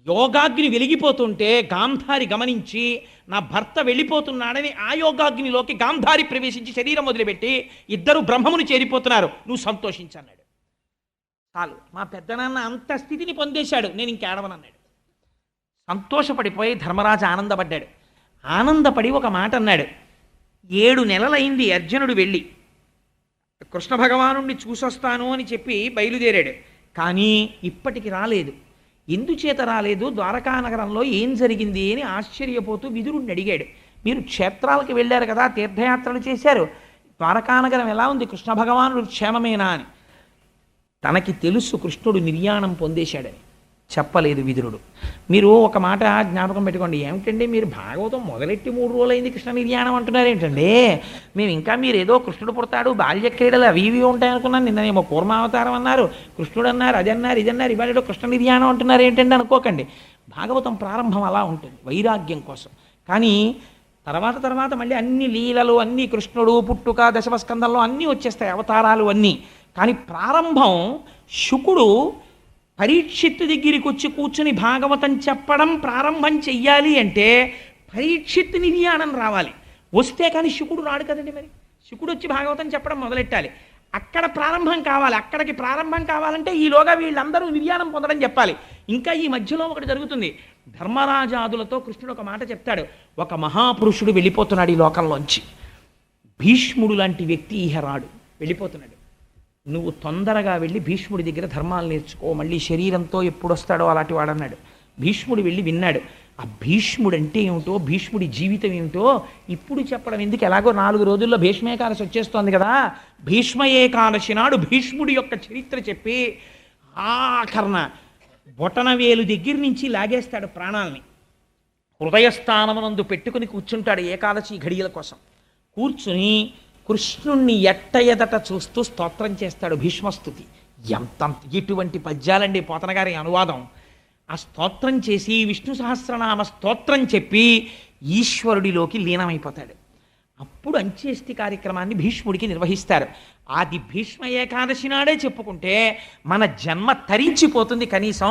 యోగాగ్ని వెలిగిపోతుంటే గాంధారి గమనించి నా భర్త వెళ్ళిపోతున్నాడని ఆ యోగాగ్నిలోకి గాంధారి ప్రవేశించి శరీరం వదిలిపెట్టి ఇద్దరు బ్రహ్మమును చేరిపోతున్నారు, నువ్వు సంతోషించన్నాడు. చాలు, మా పెద్దనాన్న అంత స్థితిని పొందేశాడు, నేను ఇంకేడవనన్నాడు. సంతోషపడిపోయి ధర్మరాజు ఆనందపడ్డాడు. ఆనందపడి ఒక మాట అన్నాడు, 7 నెలలైంది అర్జునుడు వెళ్ళి కృష్ణ భగవానుణ్ణి చూసొస్తాను అని చెప్పి బయలుదేరాడు, కానీ ఇప్పటికి రాలేదు. ఎందుచేత రాలేదు, ద్వారకానగరంలో ఏం జరిగింది అని ఆశ్చర్యపోతూ విదురుణ్ణి అడిగాడు. మీరు క్షేత్రాలకు వెళ్ళారు కదా, తీర్థయాత్రలు చేశారు, ద్వారకానగరం ఎలా ఉంది, కృష్ణ భగవానుడు క్షేమమేనా అని. తనకి తెలుసు కృష్ణుడు నిర్యాణం పొందేశాడని, చెప్పలేదు విదురుడు. మీరు ఒక మాట జ్ఞాపకం పెట్టుకోండి, ఏమిటండి మీరు భాగవతం మొదలెట్టి 3 రోజులైంది కృష్ణ నిర్యాణం అంటున్నారు ఏంటండి, మేము ఇంకా మీరు ఏదో కృష్ణుడు పుడతాడు బాల్య క్రీడలు అవి ఇవి ఉంటాయనుకున్నాను, నిన్ననేమో కూర్మావతారం అన్నారు, కృష్ణుడు అన్నారు, అది అన్నారు, ఇది అన్నారు, ఇవాళ కృష్ణ నిర్యాణం అంటున్నారు ఏంటండి అనుకోకండి. భాగవతం ప్రారంభం అలా ఉంటుంది వైరాగ్యం కోసం. కానీ తర్వాత మళ్ళీ అన్ని లీలలు, అన్ని కృష్ణుడు పుట్టుక, దశమస్కందంలో అన్నీ వచ్చేస్తాయి అవతారాలు అన్నీ. కానీ ప్రారంభం శుకుడు పరీక్షిత్తు దగ్గరికి వచ్చి కూర్చుని భాగవతం చెప్పడం ప్రారంభం చెయ్యాలి అంటే పరీక్షిత్తు నిర్యాణం రావాలి, వస్తే కానీ శుకుడు రాడు కదండి. మరి శుకుడు వచ్చి భాగవతం చెప్పడం మొదలెట్టాలి, అక్కడ ప్రారంభం కావాలి. అక్కడికి ప్రారంభం కావాలంటే ఈలోగా వీళ్ళందరూ నిర్యాణం పొందడం చెప్పాలి. ఇంకా ఈ మధ్యలో ఒకటి జరుగుతుంది, ధర్మరాజాదులతో కృష్ణుడు ఒక మాట చెప్తాడు, ఒక మహాపురుషుడు వెళ్ళిపోతున్నాడు ఈ లోకంలోంచి, భీష్ముడు లాంటి వ్యక్తి ఇహ రాడు, వెళ్ళిపోతున్నాడు, నువ్వు తొందరగా వెళ్ళి భీష్ముడి దగ్గర ధర్మాలు నేర్చుకో, మళ్ళీ శరీరంతో ఎప్పుడు వస్తాడో అలాంటి వాడన్నాడు. భీష్ముడు వెళ్ళి విన్నాడు. ఆ భీష్ముడు అంటే ఏమిటో, భీష్ముడి జీవితం ఏమిటో ఇప్పుడు చెప్పడం ఎందుకు, ఎలాగో 4 రోజుల్లో భీష్మేకాదశి వచ్చేస్తోంది కదా, భీష్మ ఏకాదశి నాడు భీష్ముడి యొక్క చరిత్ర చెప్పి ఆఖరణ బొటనవేలు దగ్గర నుంచి లాగేస్తాడు ప్రాణాలని, హృదయస్థానమునందు పెట్టుకుని కూర్చుంటాడు ఏకాదశి ఘడియల కోసం. కూర్చుని కృష్ణుణ్ణి ఎట్ట చూస్తూ స్తోత్రం చేస్తాడు, భీష్మస్తుతి. ఎంత ఇటువంటి పద్యాలండి పోతన గారి అనువాదం. ఆ స్తోత్రం చేసి విష్ణు సహస్రనామ స్తోత్రం చెప్పి ఈశ్వరుడిలోకి లీనమైపోతాడు. అప్పుడు అంత్యేష్టి కార్యక్రమాన్ని భీష్ముడికి నిర్వహిస్తారు. అది భీష్మ ఏకాదశి నాడే చెప్పుకుంటే మన జన్మ తరించిపోతుంది. కనీసం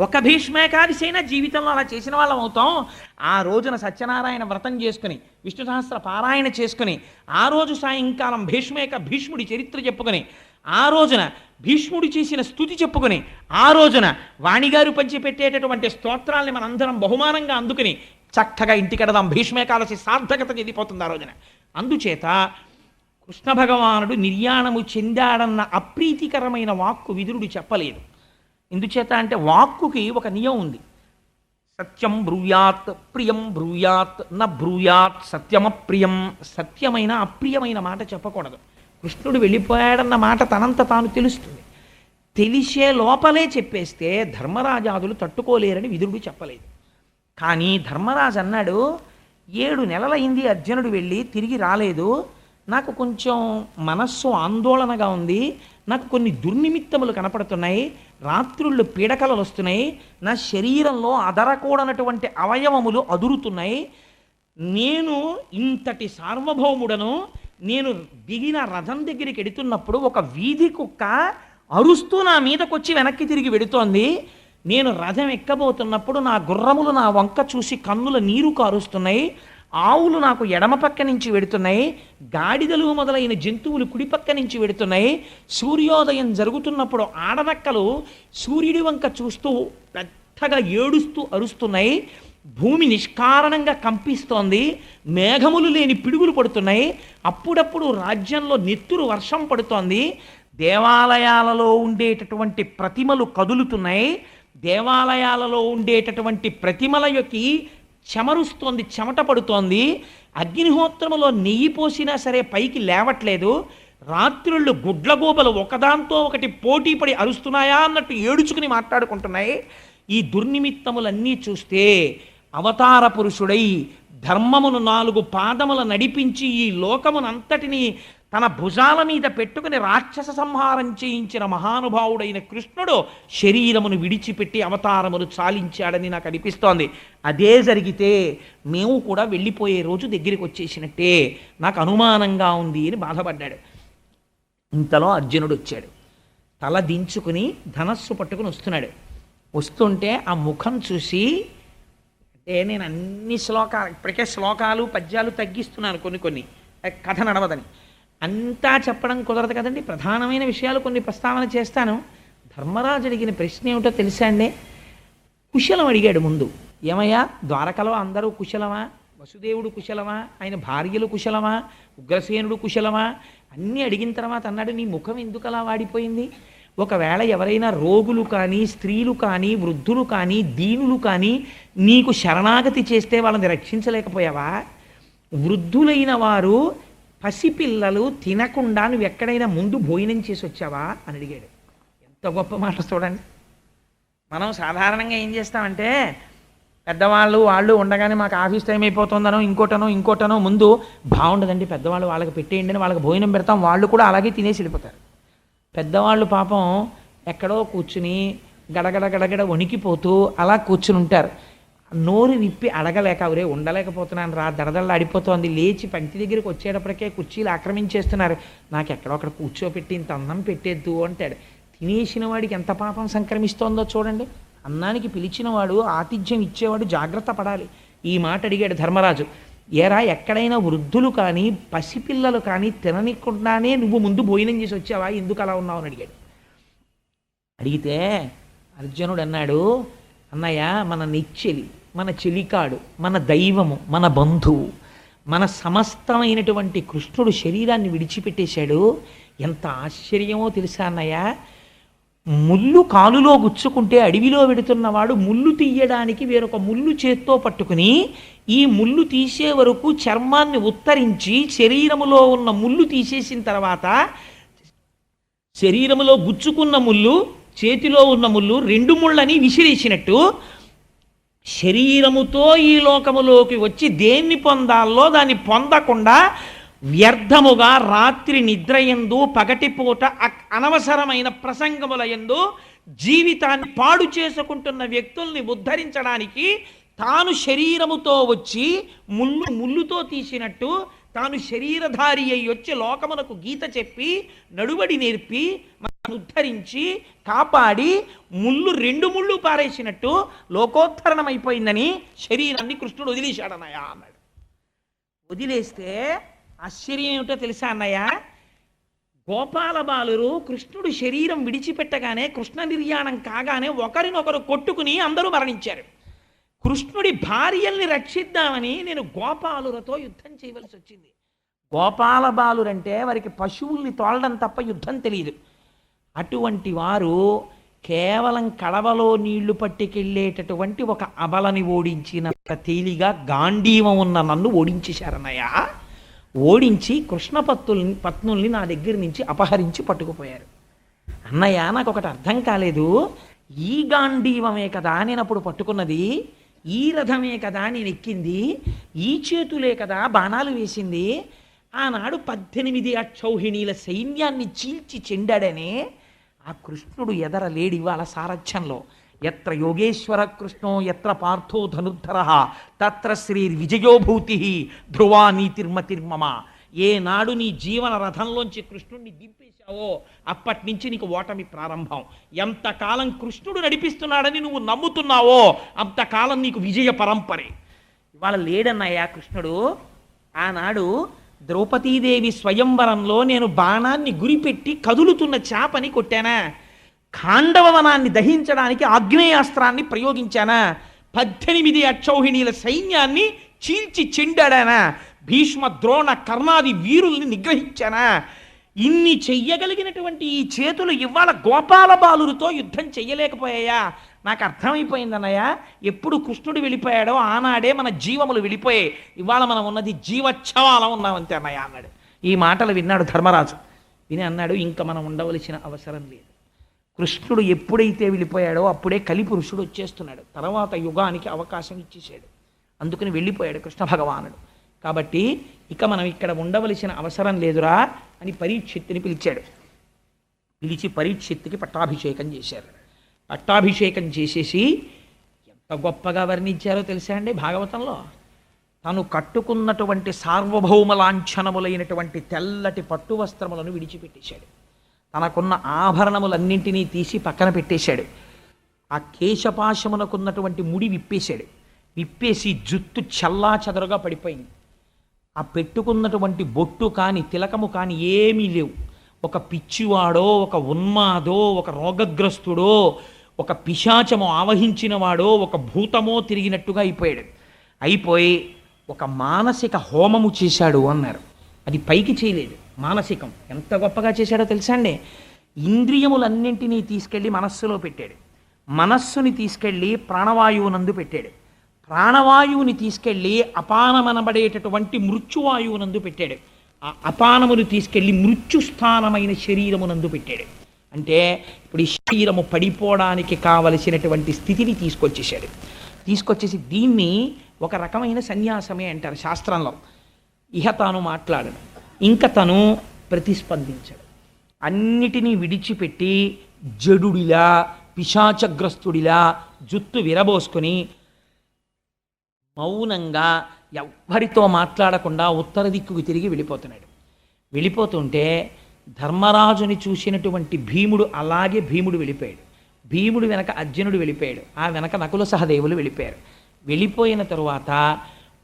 ఒక భీష్మ ఏకాదశి అయినా జీవితంలో అలా చేసిన వాళ్ళం అవుతాం. ఆ రోజున సత్యనారాయణ వ్రతం చేసుకుని, విష్ణు సహస్ర పారాయణ చేసుకుని, ఆ రోజు సాయంకాలం భీష్ముడి చరిత్ర చెప్పుకొని, ఆ రోజున భీష్ముడు చేసిన స్తుతి చెప్పుకొని, ఆ రోజున వాణిగారు పంచిపెట్టేటటువంటి స్తోత్రాల్ని మనందరం బహుమానంగా అందుకుని చక్కగా ఇంటికెడదాం. భీష్మేకాదశి సార్థకత చెందిపోతుంది ఆ రోజున. అందుచేత కృష్ణ భగవానుడు నిర్యాణము చెందాడన్న అప్రీతికరమైన వాక్కు విదురుడు చెప్పలేదు. ఎందుచేత అంటే వాక్కుకి ఒక నియమం ఉంది. సత్యం బ్రూయాత్, ప్రియం బ్రూయాత్, న బ్రూయాత్ సత్యమప్రియం. సత్యమైన అప్రియమైన మాట చెప్పకూడదు. కృష్ణుడు వెళ్ళిపోయాడన్న మాట తనంత తాను తెలుస్తుంది. తెలిసే లోపలే చెప్పేస్తే ధర్మరాజాదులు తట్టుకోలేరని విదురుడు చెప్పలేదు. కానీ ధర్మరాజు అన్నాడు, 7 నెలలైంది అర్జునుడు వెళ్ళి తిరిగి రాలేదు, నాకు కొంచెం మనస్సు ఆందోళనగా ఉంది, నాకు కొన్ని దుర్నిమిత్తములు కనపడుతున్నాయి, రాత్రుళ్ళు పీడకలలు వస్తున్నాయి, నా శరీరంలో అదరకూడనటువంటి అవయవములు అదురుతున్నాయి, నేను ఇంతటి సార్వభౌముడను, నేను దిగిన రథం దగ్గరికి ఎడుతున్నప్పుడు ఒక వీధి కుక్క అరుస్తూ నా మీదకొచ్చి వెనక్కి తిరిగి వెడుతోంది, నేను రథం ఎక్కబోతున్నప్పుడు నా గుర్రములు నా వంక చూసి కన్నుల నీరు కారుస్తున్నాయి, ఆవులు నాకు ఎడమ పక్క నుంచి వెడుతున్నాయి, గాడిదలు మొదలైన జంతువులు కుడిపక్క నుంచి వెడుతున్నాయి, సూర్యోదయం జరుగుతున్నప్పుడు ఆడనక్కలు సూర్యుడి వంక చూస్తూ పెద్దగా ఏడుస్తూ అరుస్తున్నాయి, భూమి నిష్కారణంగా కంపిస్తోంది, మేఘములు లేని పిడుగులు పడుతున్నాయి, అప్పుడప్పుడు రాజ్యంలో నెత్తురు వర్షం పడుతోంది, దేవాలయాలలో ఉండేటటువంటి ప్రతిమలు కదులుతున్నాయి, దేవాలయాలలో ఉండేటటువంటి ప్రతిమల యొక్క చెమరుస్తోంది, చెమట పడుతోంది, అగ్నిహోత్రములో నెయ్యి పోసినా సరే పైకి లేవట్లేదు, రాత్రుళ్ళు గుడ్లగూబలు ఒకదాంతో ఒకటి పోటీపడి అరుస్తున్నాయా అన్నట్టు ఏడుచుకుని మాట్లాడుకుంటున్నాయి. ఈ దుర్నిమిత్తములన్నీ చూస్తే అవతార పురుషుడై ధర్మమును 4 పాదముల నడిపించి ఈ లోకమునంతటినీ తన భుజాల మీద పెట్టుకుని రాక్షస సంహారం చేయించిన మహానుభావుడైన కృష్ణుడు శరీరమును విడిచిపెట్టి అవతారములు చాలించాడని నాకు అనిపిస్తోంది. అదే జరిగితే మేము కూడా వెళ్ళిపోయే రోజు దగ్గరికి వచ్చేసినట్టే, నాకు అనుమానంగా ఉంది అని బాధపడ్డాడు. ఇంతలో అర్జునుడు వచ్చాడు, తల దించుకుని ధనస్సు పట్టుకుని వస్తున్నాడు. వస్తుంటే ఆ ముఖం చూసి, అంటే నేను అన్ని శ్లోకాలు ఇప్పటికే శ్లోకాలు పద్యాలు తగ్గిస్తున్నాను, కొన్ని కథ నడవదని అంతా చెప్పడం కుదరదు కదండి. ప్రధానమైన విషయాలు కొన్ని ప్రస్తావన చేస్తాను. ధర్మరాజు అడిగిన ప్రశ్న ఏమిటో తెలుసా అండి? కుశలం అడిగాడు ముందు. ఏమయ్యా, ద్వారకలో అందరూ కుశలమా? వసుదేవుడు కుశలమా? ఆయన భార్యలు కుశలమా? ఉగ్రసేనుడు కుశలమా? అన్నీ అడిగిన తర్వాత అన్నాడు, నీ ముఖం ఎందుకు అలా వాడిపోయింది? ఒకవేళ ఎవరైనా రోగులు కానీ, స్త్రీలు కానీ, వృద్ధులు కానీ, దీనులు కానీ నీకు శరణాగతి చేస్తే వాళ్ళని రక్షించలేకపోయావా? వృద్ధులైన వారు, పసిపిల్లలు తినకుండా నువ్వు ఎక్కడైనా ముందు భోజనం చేసి వచ్చావా అని అడిగాడు. ఎంత గొప్ప మాట చూడండి. మనం సాధారణంగా ఏం చేస్తామంటే, పెద్దవాళ్ళు ఉండగానే మాకు ఆఫీస్ టైం అయిపోతుందనో ఇంకోటనో ముందు బాగుండదండి పెద్దవాళ్ళు వాళ్ళకి పెట్టేయండి అని వాళ్ళకి భోజనం పెడతాం, వాళ్ళు కూడా అలాగే తినేసి వెళ్ళిపోతారు. పెద్దవాళ్ళు పాపం ఎక్కడో కూర్చుని గడగడ వణికిపోతూ అలా కూర్చుని ఉంటారు. నోరు విప్పి అడగలేక, ఒరే ఉండలేకపోతున్నాను రా, దడదళ్ళ అడిపోతోంది, లేచి పంక్తి దగ్గరికి వచ్చేటప్పటికే కుర్చీలు ఆక్రమించేస్తున్నారు, నాకు ఎక్కడో అక్కడ కూర్చోపెట్టి ఇంత అన్నం పెట్టేద్దు అంటాడు. తినేసిన వాడికి ఎంత పాపం సంక్రమిస్తోందో చూడండి. అన్నానికి పిలిచినవాడు, ఆతిథ్యం ఇచ్చేవాడు జాగ్రత్త పడాలి. ఈ మాట అడిగాడు ధర్మరాజు. ఏరా, ఎక్కడైనా వృద్ధులు కానీ పసిపిల్లలు కానీ తిననికుండానే నువ్వు ముందు భోజనం చేసి వచ్చావా, ఎందుకు అలా ఉన్నావు అని అడిగాడు. అడిగితే అర్జునుడు అన్నాడు, అన్నయ్య, మన నిచ్చెలి, మన చెలికాడు, మన దైవము, మన బంధువు, మన సమస్తమైనటువంటి కృష్ణుడు శరీరాన్ని విడిచిపెట్టేశాడు. ఎంత ఆశ్చర్యమో తెలుసా అన్నయ్య, ముళ్ళు కాలులో గుచ్చుకుంటే అడవిలో వెడుతున్నవాడు ముళ్ళు తీయడానికి వేరొక ముళ్ళు చేత్తో పట్టుకుని ఈ ముళ్ళు తీసే వరకు చర్మాన్ని ఉత్తరించి శరీరములో ఉన్న ముళ్ళు తీసేసిన తర్వాత శరీరములో గుచ్చుకున్న ముళ్ళు, చేతిలో ఉన్న ముళ్ళు, 2 ముళ్ళని విసిరేసినట్టు శరీరముతో ఈ లోకములోకి వచ్చి దేన్ని పొందాలో దాన్ని పొందకుండా వ్యర్థముగా రాత్రి నిద్రయందు, పగటిపూట అనవసరమైన ప్రసంగములయందు జీవితాన్ని పాడు చేసుకుంటున్న వ్యక్తుల్ని ఉద్ధరించడానికి తాను శరీరముతో వచ్చి ముళ్ళుతో తీసినట్టు తాను శరీరధారి అయి వచ్చి లోకమునకు గీత చెప్పి నడువడి నేర్పి మనల్ని ఉద్ధరించి కాపాడి రెండు ముళ్ళు పారేసినట్టు లోకోత్తరణమైపోయిందని శరీరాన్ని కృష్ణుడు వదిలేశాడన్నయ్య అన్నాడు. వదిలేస్తే ఆశ్చర్యం ఏమిటో తెలుసా అన్నయ్య, గోపాల బాలురు కృష్ణుడు శరీరం విడిచిపెట్టగానే కృష్ణ నిర్యాణం కాగానే ఒకరినొకరు కొట్టుకుని అందరూ మరణించారు. కృష్ణుడి భార్యల్ని రక్షిద్దామని నేను గోపాలులతో యుద్ధం చేయవలసి వచ్చింది. గోపాల బాలురంటే వారికి పశువుల్ని తోలడం తప్ప యుద్ధం తెలియదు. అటువంటి వారు కేవలం కడవలో నీళ్లు పట్టుకెళ్ళేటటువంటి ఒక అబలని ఓడించినంత తేలిగా గాంధీవం ఉన్న నన్ను ఓడించేశారన్నయ్య. ఓడించి కృష్ణ పత్నుల్ని నా దగ్గర నుంచి అపహరించి పట్టుకుపోయారు. అన్నయ్య, నాకు ఒకటి అర్థం కాలేదు. ఈ గాంధీవమే కదా నేను అప్పుడు పట్టుకున్నది, ఈ రథమే కదా నేను ఎక్కింది, ఈ చేతులే కదా బాణాలు వేసింది. ఆనాడు 18 అక్షౌహిణీల సైన్యాన్ని చీల్చి చెండాడనే ఆ కృష్ణుడు ఎదరలేడి వాళ్ళ సారథ్యంలో. ఎత్ర యోగేశ్వర కృష్ణో ఎత్ర పార్థో ధనుర్ధర తత్ర శ్రీర్విజయోభూతి ధ్రువా నీతిర్మతిర్మమ. ఏనాడు నీ జీవన రథంలోంచి కృష్ణుడిని దింపేశావో అప్పటి నుంచి నీకు ఓటమి ప్రారంభం. ఎంతకాలం కృష్ణుడు నడిపిస్తున్నాడని నువ్వు నమ్ముతున్నావో అంతకాలం నీకు విజయ పరంపరే. ఇవాళ లేడన్నయ్యా కృష్ణుడు. ఆనాడు ద్రౌపదీదేవి స్వయంవరంలో నేను బాణాన్ని గురిపెట్టి కదులుతున్న చేపని కొట్టానా, ఖాండవనాన్ని దహించడానికి ఆగ్నేయాస్త్రాన్ని ప్రయోగించానా, 18 అక్షౌహిణీల సైన్యాన్ని చీల్చి చెండాడానా, భీష్మ ద్రోణ కర్ణాది వీరుల్ని నిగ్రహించానా. ఇన్ని చెయ్యగలిగినటువంటి ఈ చేతులు ఇవాళ గోపాల బాలురితో యుద్ధం చెయ్యలేకపోయాయా? నాకు అర్థమైపోయిందన్నయ్య, ఎప్పుడు కృష్ణుడు వెళ్ళిపోయాడో ఆనాడే మన జీవములు వెళ్ళిపోయాయి. ఇవాళ మనం ఉన్నది జీవచ్ఛవాలం ఉన్నామంతే అన్నయ్య అన్నాడు. ఈ మాటలు విన్నాడు ధర్మరాజు. విని అన్నాడు, ఇంకా మనం ఉండవలసిన అవసరం లేదు. కృష్ణుడు ఎప్పుడైతే వెళ్ళిపోయాడో అప్పుడే కలిపురుషుడు వచ్చేస్తున్నాడు. తర్వాత యుగానికి అవకాశం ఇచ్చేసాడు. అందుకని వెళ్ళిపోయాడు కృష్ణ భగవానుడు. కాబట్టి ఇక మనం ఇక్కడ ఉండవలసిన అవసరం లేదురా అని పరీక్షిత్తుని పిలిచాడు. పిలిచి పరీక్షిత్తుకి పట్టాభిషేకం చేశారు. పట్టాభిషేకం చేసేసి ఎంత గొప్పగా వర్ణించారో తెలుసా అండి భాగవతంలో. తను కట్టుకున్నటువంటి సార్వభౌమ లాంఛనములైనటువంటి తెల్లటి పట్టు వస్త్రములను విడిచిపెట్టేశాడు. తనకున్న ఆభరణములన్నింటినీ తీసి పక్కన పెట్టేశాడు. ఆ కేశపాశమునకున్నటువంటి ముడి విప్పేశాడు. విప్పేసి జుత్తు చల్లా చెదరుగా పడిపోయింది. ఆ పెట్టుకున్నటువంటి బొట్టు కాని తిలకము కాని ఏమీ లేవు. ఒక పిచ్చివాడో, ఒక ఉన్మాదో, ఒక రోగగ్రస్తుడో, ఒక పిశాచము ఆవహించిన వాడో, ఒక భూతమో తిరిగినట్టుగా అయిపోయాడు. అయిపోయి ఒక మానసిక హోమము చేశాడు అన్నారు. అది పైకి చేయలేదు, మానసికం. ఎంత గొప్పగా చేశాడో తెలుసా అండి. ఇంద్రియములన్నింటినీ తీసుకెళ్ళి మనస్సులో పెట్టాడు. మనస్సుని తీసుకెళ్ళి ప్రాణవాయువునందు పెట్టాడు. ప్రాణవాయువుని తీసుకెళ్ళి అపానమనబడేటటువంటి మృత్యువాయువునందు పెట్టాడు. ఆ అపానమును తీసుకెళ్ళి మృత్యుస్థానమైన శరీరమునందు పెట్టాడు. అంటే ఇప్పుడు ఈ శరీరము పడిపోవడానికి కావలసినటువంటి స్థితిని తీసుకొచ్చేసాడు. తీసుకొచ్చేసి దీన్ని ఒక రకమైన సన్యాసమే అంటారు శాస్త్రంలో. ఇహ తాను మాట్లాడడు, ఇంకా తను ప్రతిస్పందించడు. అన్నిటినీ విడిచిపెట్టి జడుడిలా, పిశాచగ్రస్తుడిలా జుత్తు విరబోసుకొని మౌనంగా ఎవ్వరితో మాట్లాడకుండా ఉత్తర దిక్కుకు తిరిగి వెళ్ళిపోతున్నాడు. వెళ్ళిపోతుంటే ధర్మరాజుని చూసినటువంటి భీముడు అలాగే భీముడు వెళ్ళిపోయాడు. భీముడు వెనక అర్జునుడు వెళ్ళిపోయాడు. ఆ వెనక నకుల సహదేవులు వెళ్ళిపోయారు. వెళ్ళిపోయిన తరువాత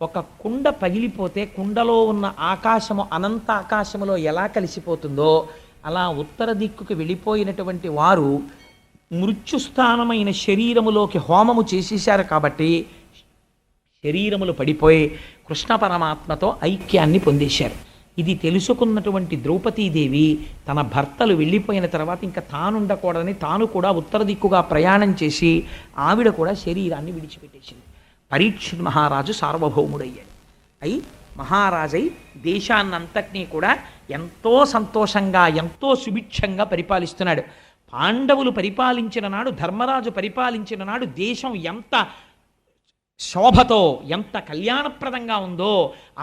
ఒక కుండ పగిలిపోతే కుండలో ఉన్న ఆకాశము అనంత ఆకాశములో ఎలా కలిసిపోతుందో అలా ఉత్తర దిక్కుకు వెళ్ళిపోయినటువంటి వారు మృత్యుస్థానమైన శరీరములోకి హోమము చేసేశారు. కాబట్టి శరీరములు పడిపోయి కృష్ణ పరమాత్మతో ఐక్యాన్ని పొందేశారు. ఇది తెలుసుకున్నటువంటి ద్రౌపదీదేవి తన భర్తలు వెళ్ళిపోయిన తర్వాత ఇంకా తానుండకూడదని తాను కూడా ఉత్తర దిక్కుగా ప్రయాణం చేసి ఆవిడ కూడా శరీరాన్ని విడిచిపెట్టేసింది. పరీక్షిత్ మహారాజు సార్వభౌముడయ్యాడు. అయి మహారాజై దేశాన్నంతటినీ కూడా ఎంతో సంతోషంగా ఎంతో సుభిక్షంగా పరిపాలిస్తున్నాడు. పాండవులు పరిపాలించిన నాడు, ధర్మరాజు పరిపాలించిన నాడు దేశం ఎంత శోభతో ఎంత కళ్యాణప్రదంగా ఉందో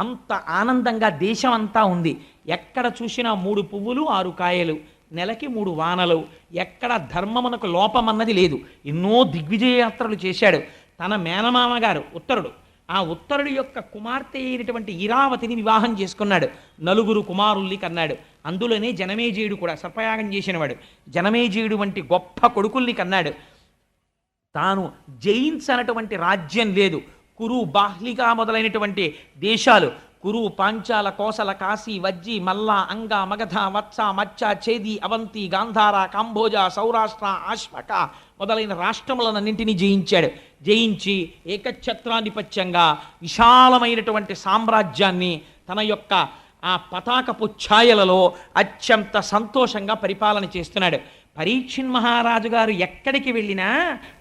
అంత ఆనందంగా దేశం అంతా ఉంది. ఎక్కడ చూసినా 3 పువ్వులు 6 కాయలు, నెలకి 3 వానలు, ఎక్కడ ధర్మమునకు లోపమన్నది లేదు. ఎన్నో దిగ్విజయ యాత్రలు చేశాడు. తన మేనమామ గారు ఉత్తరుడు ఆ ఉత్తరుడి యొక్క కుమార్తె అయినటువంటి ఇరావతిని వివాహం చేసుకున్నాడు. 4 కుమారుల్ని కన్నాడు. అందులోనే జనమేజయుడు కూడా సర్పయాగం చేసినవాడు. జనమేజయుడు వంటి గొప్ప కొడుకుల్ని కన్నాడు. తాను జయించనటువంటి రాజ్యం లేదు. కురు బాహ్లిగా మొదలైనటువంటి దేశాలు, కురు పాంచాల కోసల కాశీ వజ్జి మల్ల అంగ మగధ వత్స మచ్చ చేది అవంతి గాంధార కాంభోజ సౌరాష్ట్ర ఆశ్వక మొదలైన రాష్ట్రములన్నింటినీ జయించాడు. జయించి ఏకఛత్రాధిపత్యంగా విశాలమైనటువంటి సామ్రాజ్యాన్ని తన యొక్క ఆ పతాకపు ఛాయలలో అత్యంత సంతోషంగా పరిపాలన చేస్తున్నాడు. పరీక్షిన్ మహారాజు గారు ఎక్కడికి వెళ్ళినా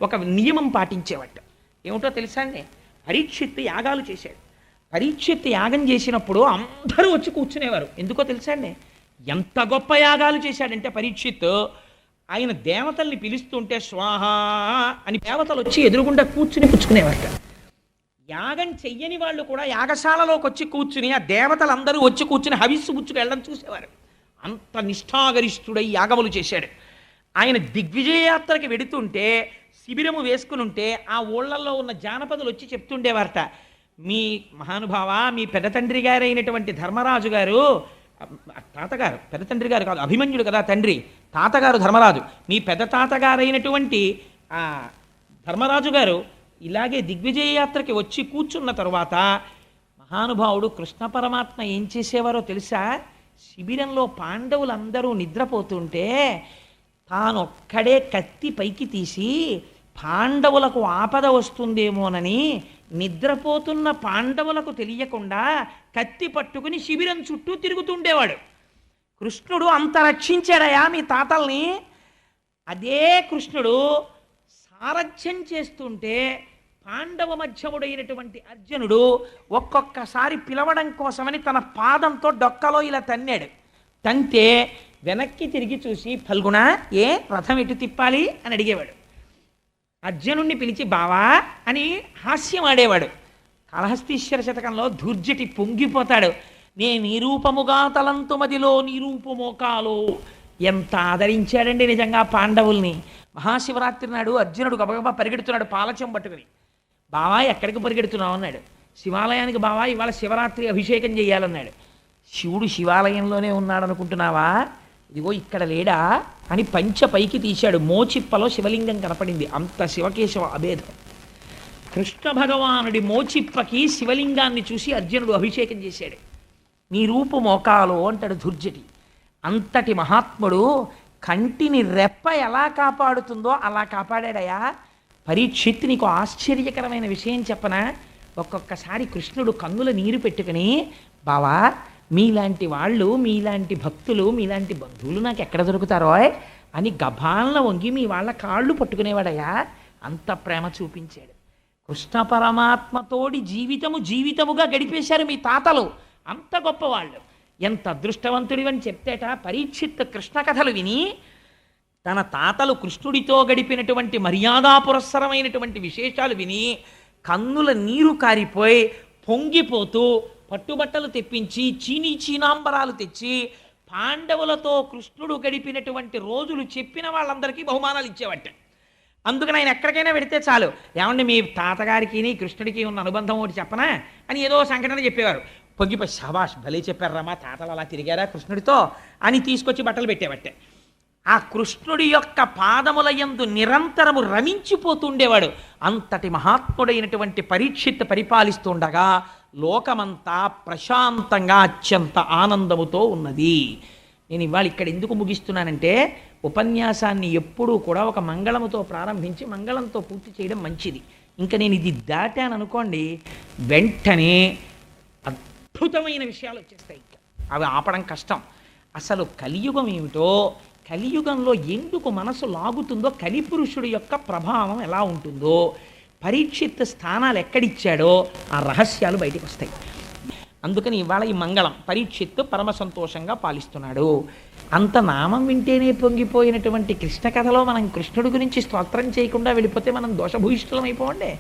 ఒక నియమం పాటించేవాడు. ఏమిటో తెలుసా అండి? పరీక్షిత్ యాగాలు చేశాడు. పరీక్షిత్ యాగం చేసినప్పుడు అందరూ వచ్చి కూర్చునేవారు. ఎందుకో తెలుసా అండి? ఎంత గొప్ప యాగాలు చేశాడంటే పరీక్షిత్, ఆయన దేవతల్ని పిలుస్తుంటే స్వాహ అని దేవతలు వచ్చి ఎదురుగుండా కూర్చుని పుచ్చుకునేవారు. యాగం చెయ్యని వాళ్ళు కూడా యాగశాలలోకి వచ్చి కూర్చుని ఆ దేవతలందరూ వచ్చి కూర్చుని హవిస్సు పుచ్చుకు వెళ్ళడం చూసేవారు. అంత నిష్ఠాగరిష్ఠుడై యాగములు చేశాడు. ఆయన దిగ్విజయయాత్రకి వెడుతుంటే శిబిరము వేసుకుని ఉంటే ఆ ఊళ్ళల్లో ఉన్న జానపదులు వచ్చి చెప్తుండేవారట, మీ మహానుభావ, మీ పెద్ద తండ్రి గారైనటువంటి ధర్మరాజు గారు, తాతగారు, పెద్ద తండ్రి గారు కాదు, అభిమన్యుడు కదా తండ్రి, తాతగారు ధర్మరాజు, మీ పెద్ద తాతగారైనటువంటి ఆ ధర్మరాజు గారు ఇలాగే దిగ్విజయ యాత్రకి వచ్చి కూర్చున్న తరువాత మహానుభావుడు కృష్ణ పరమాత్మ ఏం చేసేవారో తెలుసా? శిబిరంలో పాండవులందరూ నిద్రపోతుంటే తానొక్కడే కత్తి పైకి తీసి పాండవులకు ఆపద వస్తుందేమోనని నిద్రపోతున్న పాండవులకు తెలియకుండా కత్తి పట్టుకుని శిబిరం చుట్టూ తిరుగుతుండేవాడు. కృష్ణుడు అంత రక్షించాడయా మీ తాతల్ని. అదే కృష్ణుడు సారథ్యం చేస్తుంటే పాండవ మధ్యముడైనటువంటి అర్జునుడు ఒక్కొక్కసారి పిలవడం కోసమని తన పాదంతో డొక్కలో ఇలా తన్నాడు. తంతే వెనక్కి తిరిగి చూసి, ఫల్గుణ ఏ రథం ఎటు తిప్పాలి అని అడిగేవాడు. అర్జునుణ్ణి పిలిచి బావా అని హాస్యం ఆడేవాడు. కాళహస్తీశ్వర శతకంలో ధూర్జటి పొంగిపోతాడు. నే నిరూపముగా తలంతు మదిలో నిరూపమోకాలో. ఎంత ఆదరించాడండి నిజంగా పాండవుల్ని. మహాశివరాత్రి నాడు అర్జునుడు గబగబా పరిగెడుతున్నాడు పాలచం పట్టుకుని. బావా ఎక్కడికి పరిగెడుతున్నావు అన్నాడు. శివాలయానికి బావా, ఇవాళ శివరాత్రి అభిషేకం చేయాలన్నాడు. శివుడు శివాలయంలోనే ఉన్నాడు అనుకుంటున్నావా? ఇదిగో ఇక్కడ లేడా అని పంచ పైకి తీశాడు. మోచిప్పలో శివలింగం కనపడింది. అంత శివకేశవ అభేదం. కృష్ణ భగవానుడి మోచిప్పకి శివలింగాన్ని చూసి అర్జునుడు అభిషేకం చేశాడు. నీ రూపు మోకాలు అంటాడు ధుర్జటి. అంతటి మహాత్ముడు కంటిని రెప్ప ఎలా కాపాడుతుందో అలా కాపాడాడయా. పరీక్షిత్, నీకు ఆశ్చర్యకరమైన విషయం చెప్పనా? ఒక్కొక్కసారి కృష్ణుడు కన్నుల నీరు పెట్టుకుని, బావా మీలాంటి వాళ్ళు, మీలాంటి భక్తులు, మీలాంటి బంధువులు నాకు ఎక్కడ దొరుకుతారో అని గభాలను వంగి మీ వాళ్ళ కాళ్ళు పట్టుకునేవాడయా. అంత ప్రేమ చూపించాడు. కృష్ణ పరమాత్మతోడి జీవితముగా గడిపేశారు మీ తాతలు. అంత గొప్పవాళ్ళు. ఎంత అదృష్టవంతుడివని చెప్తేట పరీక్షిత్ కృష్ణ కథలు విని తన తాతలు కృష్ణుడితో గడిపినటువంటి మర్యాదా పురస్సరమైనటువంటి విశేషాలు విని కన్నుల నీరు కారిపోయి పొంగిపోతూ పట్టుబట్టలు తెప్పించి చీనాంబరాలు తెచ్చి పాండవులతో కృష్ణుడు గడిపినటువంటి రోజులు చెప్పిన వాళ్ళందరికీ బహుమానాలు ఇచ్చేవాట. అందుకని ఆయన ఎక్కడికైనా పెడితే చాలు, ఏమండి మీ తాతగారికి కృష్ణుడికి ఉన్న అనుబంధం ఒకటి చెప్పనా అని ఏదో సంఘటన చెప్పేవారు. పొంగిపోయి శభాష్ భలే చెప్పారా, మా తాతలు అలా తిరిగారా కృష్ణుడితో అని తీసుకొచ్చి బట్టలు పెట్టేవట్టే. ఆ కృష్ణుడి యొక్క పాదముల యందు నిరంతరము రమించిపోతుండేవాడు. అంతటి మహాత్ముడైనటువంటి పరీక్షిత్ పరిపాలిస్తుండగా లోకమంతా ప్రశాంతంగా అత్యంత ఆనందముతో ఉన్నది. నేను ఇవాళ ఇక్కడ ఎందుకు ముగిస్తున్నానంటే, ఉపన్యాసాన్ని ఎప్పుడూ కూడా ఒక మంగళముతో ప్రారంభించి మంగళంతో పూర్తి చేయడం మంచిది. ఇంకా నేను ఇది దాటాను అనుకోండి, వెంటనే అద్భుతమైన విషయాలు వచ్చేస్తాయి. అవి ఆపడం కష్టం. అసలు కలియుగం ఏమిటో, కలియుగంలో ఎందుకు మనసు లాగుతుందో, కలిపురుషుడి యొక్క ప్రభావం ఎలా ఉంటుందో, పరీక్షిత్ స్థానాలు ఎక్కడిచ్చాడో ఆ రహస్యాలు బయటకు వస్తాయి. అందుకని ఇవాళ ఈ మంగళం పరీక్షిత్ పరమ సంతోషంగా పాలిస్తున్నాడు. అంత నామం వింటేనే పొంగిపోయినటువంటి కృష్ణ కథలో మనం కృష్ణుడి గురించి స్తోత్రం చేయకుండా వెళ్ళిపోతే మనం దోషభూయిష్ఠులం అయిపోండి.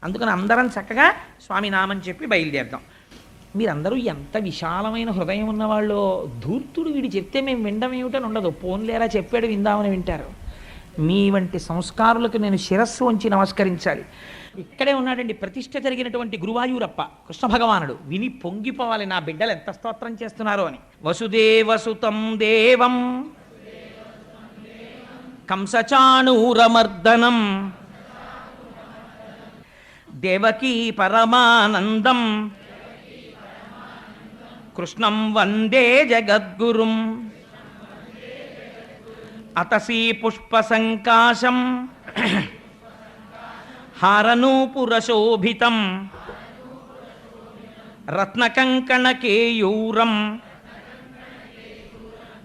అందుకని అందరం చక్కగా స్వామి నామం చెప్పి బయలుదేరదాం. మీరందరూ ఎంత విశాలమైన హృదయం ఉన్నవాళ్ళు. ధూర్తుడు వీడు చెప్తే మేము వినడం ఏమిటని ఉండదు. పోన్లేరా చెప్పాడు విందామని వింటారు. మీ వంటి సంస్కారులకు నేను శిరస్సు వంచి నమస్కరించాలి. ఇక్కడే ఉన్నాడండి ప్రతిష్ఠ జరిగినటువంటి గురువాయూరప్ప కృష్ణ భగవానుడు. విని పొంగిపోవాలి, నా బిడ్డలు ఎంత స్తోత్రం చేస్తున్నారో అని. వసుదేవసుతం దేవం కంసచాణూరమర్దనం దేవకీ పరమానందం కృష్ణం వందే జగద్గురుం అతసీ పుష్పసంకాశం హారనూపురశోభితం రత్నకంకణకేయూరం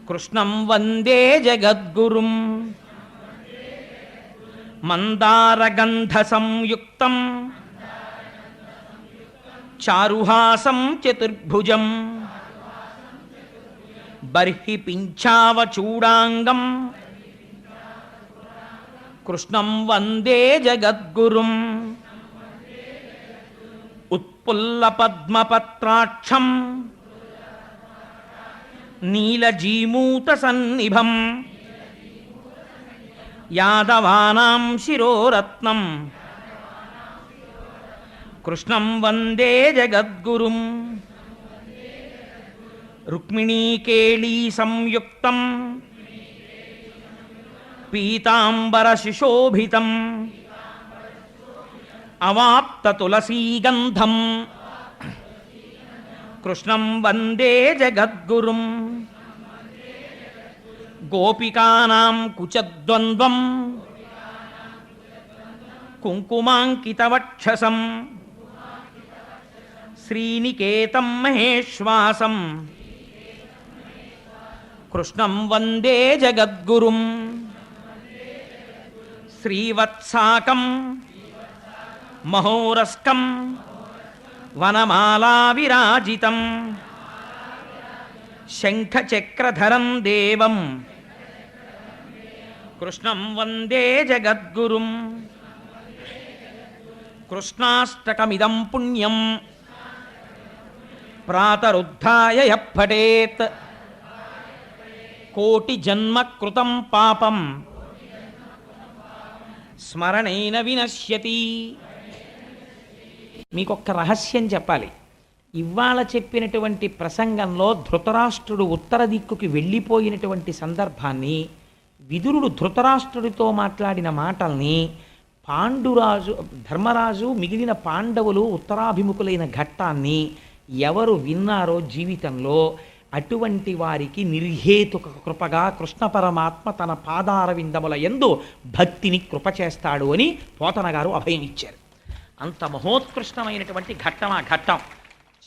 కృష్ణం వందే జగద్గురుం మందారగంధ సంయుక్తం చారుహాసం చతుర్భుజం బర్హి పింఛావచూడాంగం కృష్ణం వందే జగద్గురుం ఉత్పుల్లపద్మపత్రాక్షం నీలజీమూతసన్నిభం యాదవానాం శిరోరత్నం కృష్ణం వందే జగద్గురుం రుక్మిణీకేళీ సంయుక్తం పీతాంబరశిశోభితం అవాప్తతులసీగంధం కృష్ణం వందే జగద్గురుం గోపికానాం కుచద్వంద్వం కుంకుమాంకితవక్షసం శ్రీనికేతం మహేశ్వాసం కృష్ణం వందే జగద్గురుం శ్రీవత్సాకం మహోరస్కం వనమాలా విరాజితం శంఖచక్రధరం దేవం కృష్ణం వందే జగద్గురుం కృష్ణాష్టకమిదం పుణ్యం ప్రాతరుద్ధాయ యః పఠేత్ కోటి జన్మ కృతం పాపం స్మరణేన వినశ్యతి. మీకొక్క రహస్యం చెప్పాలి. ఇవాళ చెప్పినటువంటి ప్రసంగంలో ధృతరాష్ట్రుడు ఉత్తర దిక్కుకి వెళ్ళిపోయినటువంటి సందర్భాన్ని, విదురుడు ధృతరాష్ట్రుడితో మాట్లాడిన మాటల్ని, పాండురాజు ధర్మరాజు మిగిలిన పాండవులు ఉత్తరాభిముఖులైన ఘట్టాన్ని ఎవరు విన్నారో జీవితంలో అటువంటి వారికి నిర్హేతుక కృపగా కృష్ణ పరమాత్మ తన పాదారవిందముల యందు భక్తిని కృప చేస్తాడు అని పోతన గారు అభయం ఇచ్చారు. అంత మహోత్కృష్టమైనటువంటి ఘట్టం ఆ ఘట్టం.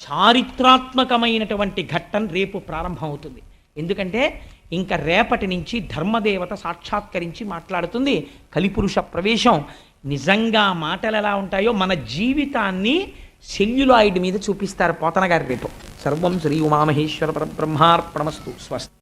చారిత్రాత్మకమైనటువంటి ఘట్టం రేపు ప్రారంభమవుతుంది. ఎందుకంటే ఇంకా రేపటి నుంచి ధర్మదేవత సాక్షాత్కరించి మాట్లాడుతుంది. కలిపురుష ప్రవేశం. నిజంగా మాటలు ఎలా ఉంటాయో మన జీవితాన్ని సెల్యులాయిడ్ మీద చూపిస్తారు పోతన గారు రేపు. సర్వం శ్రీ ఉమామహేశ్వర పరబ్రహ్మార్పణమస్తు. స్వస్తి.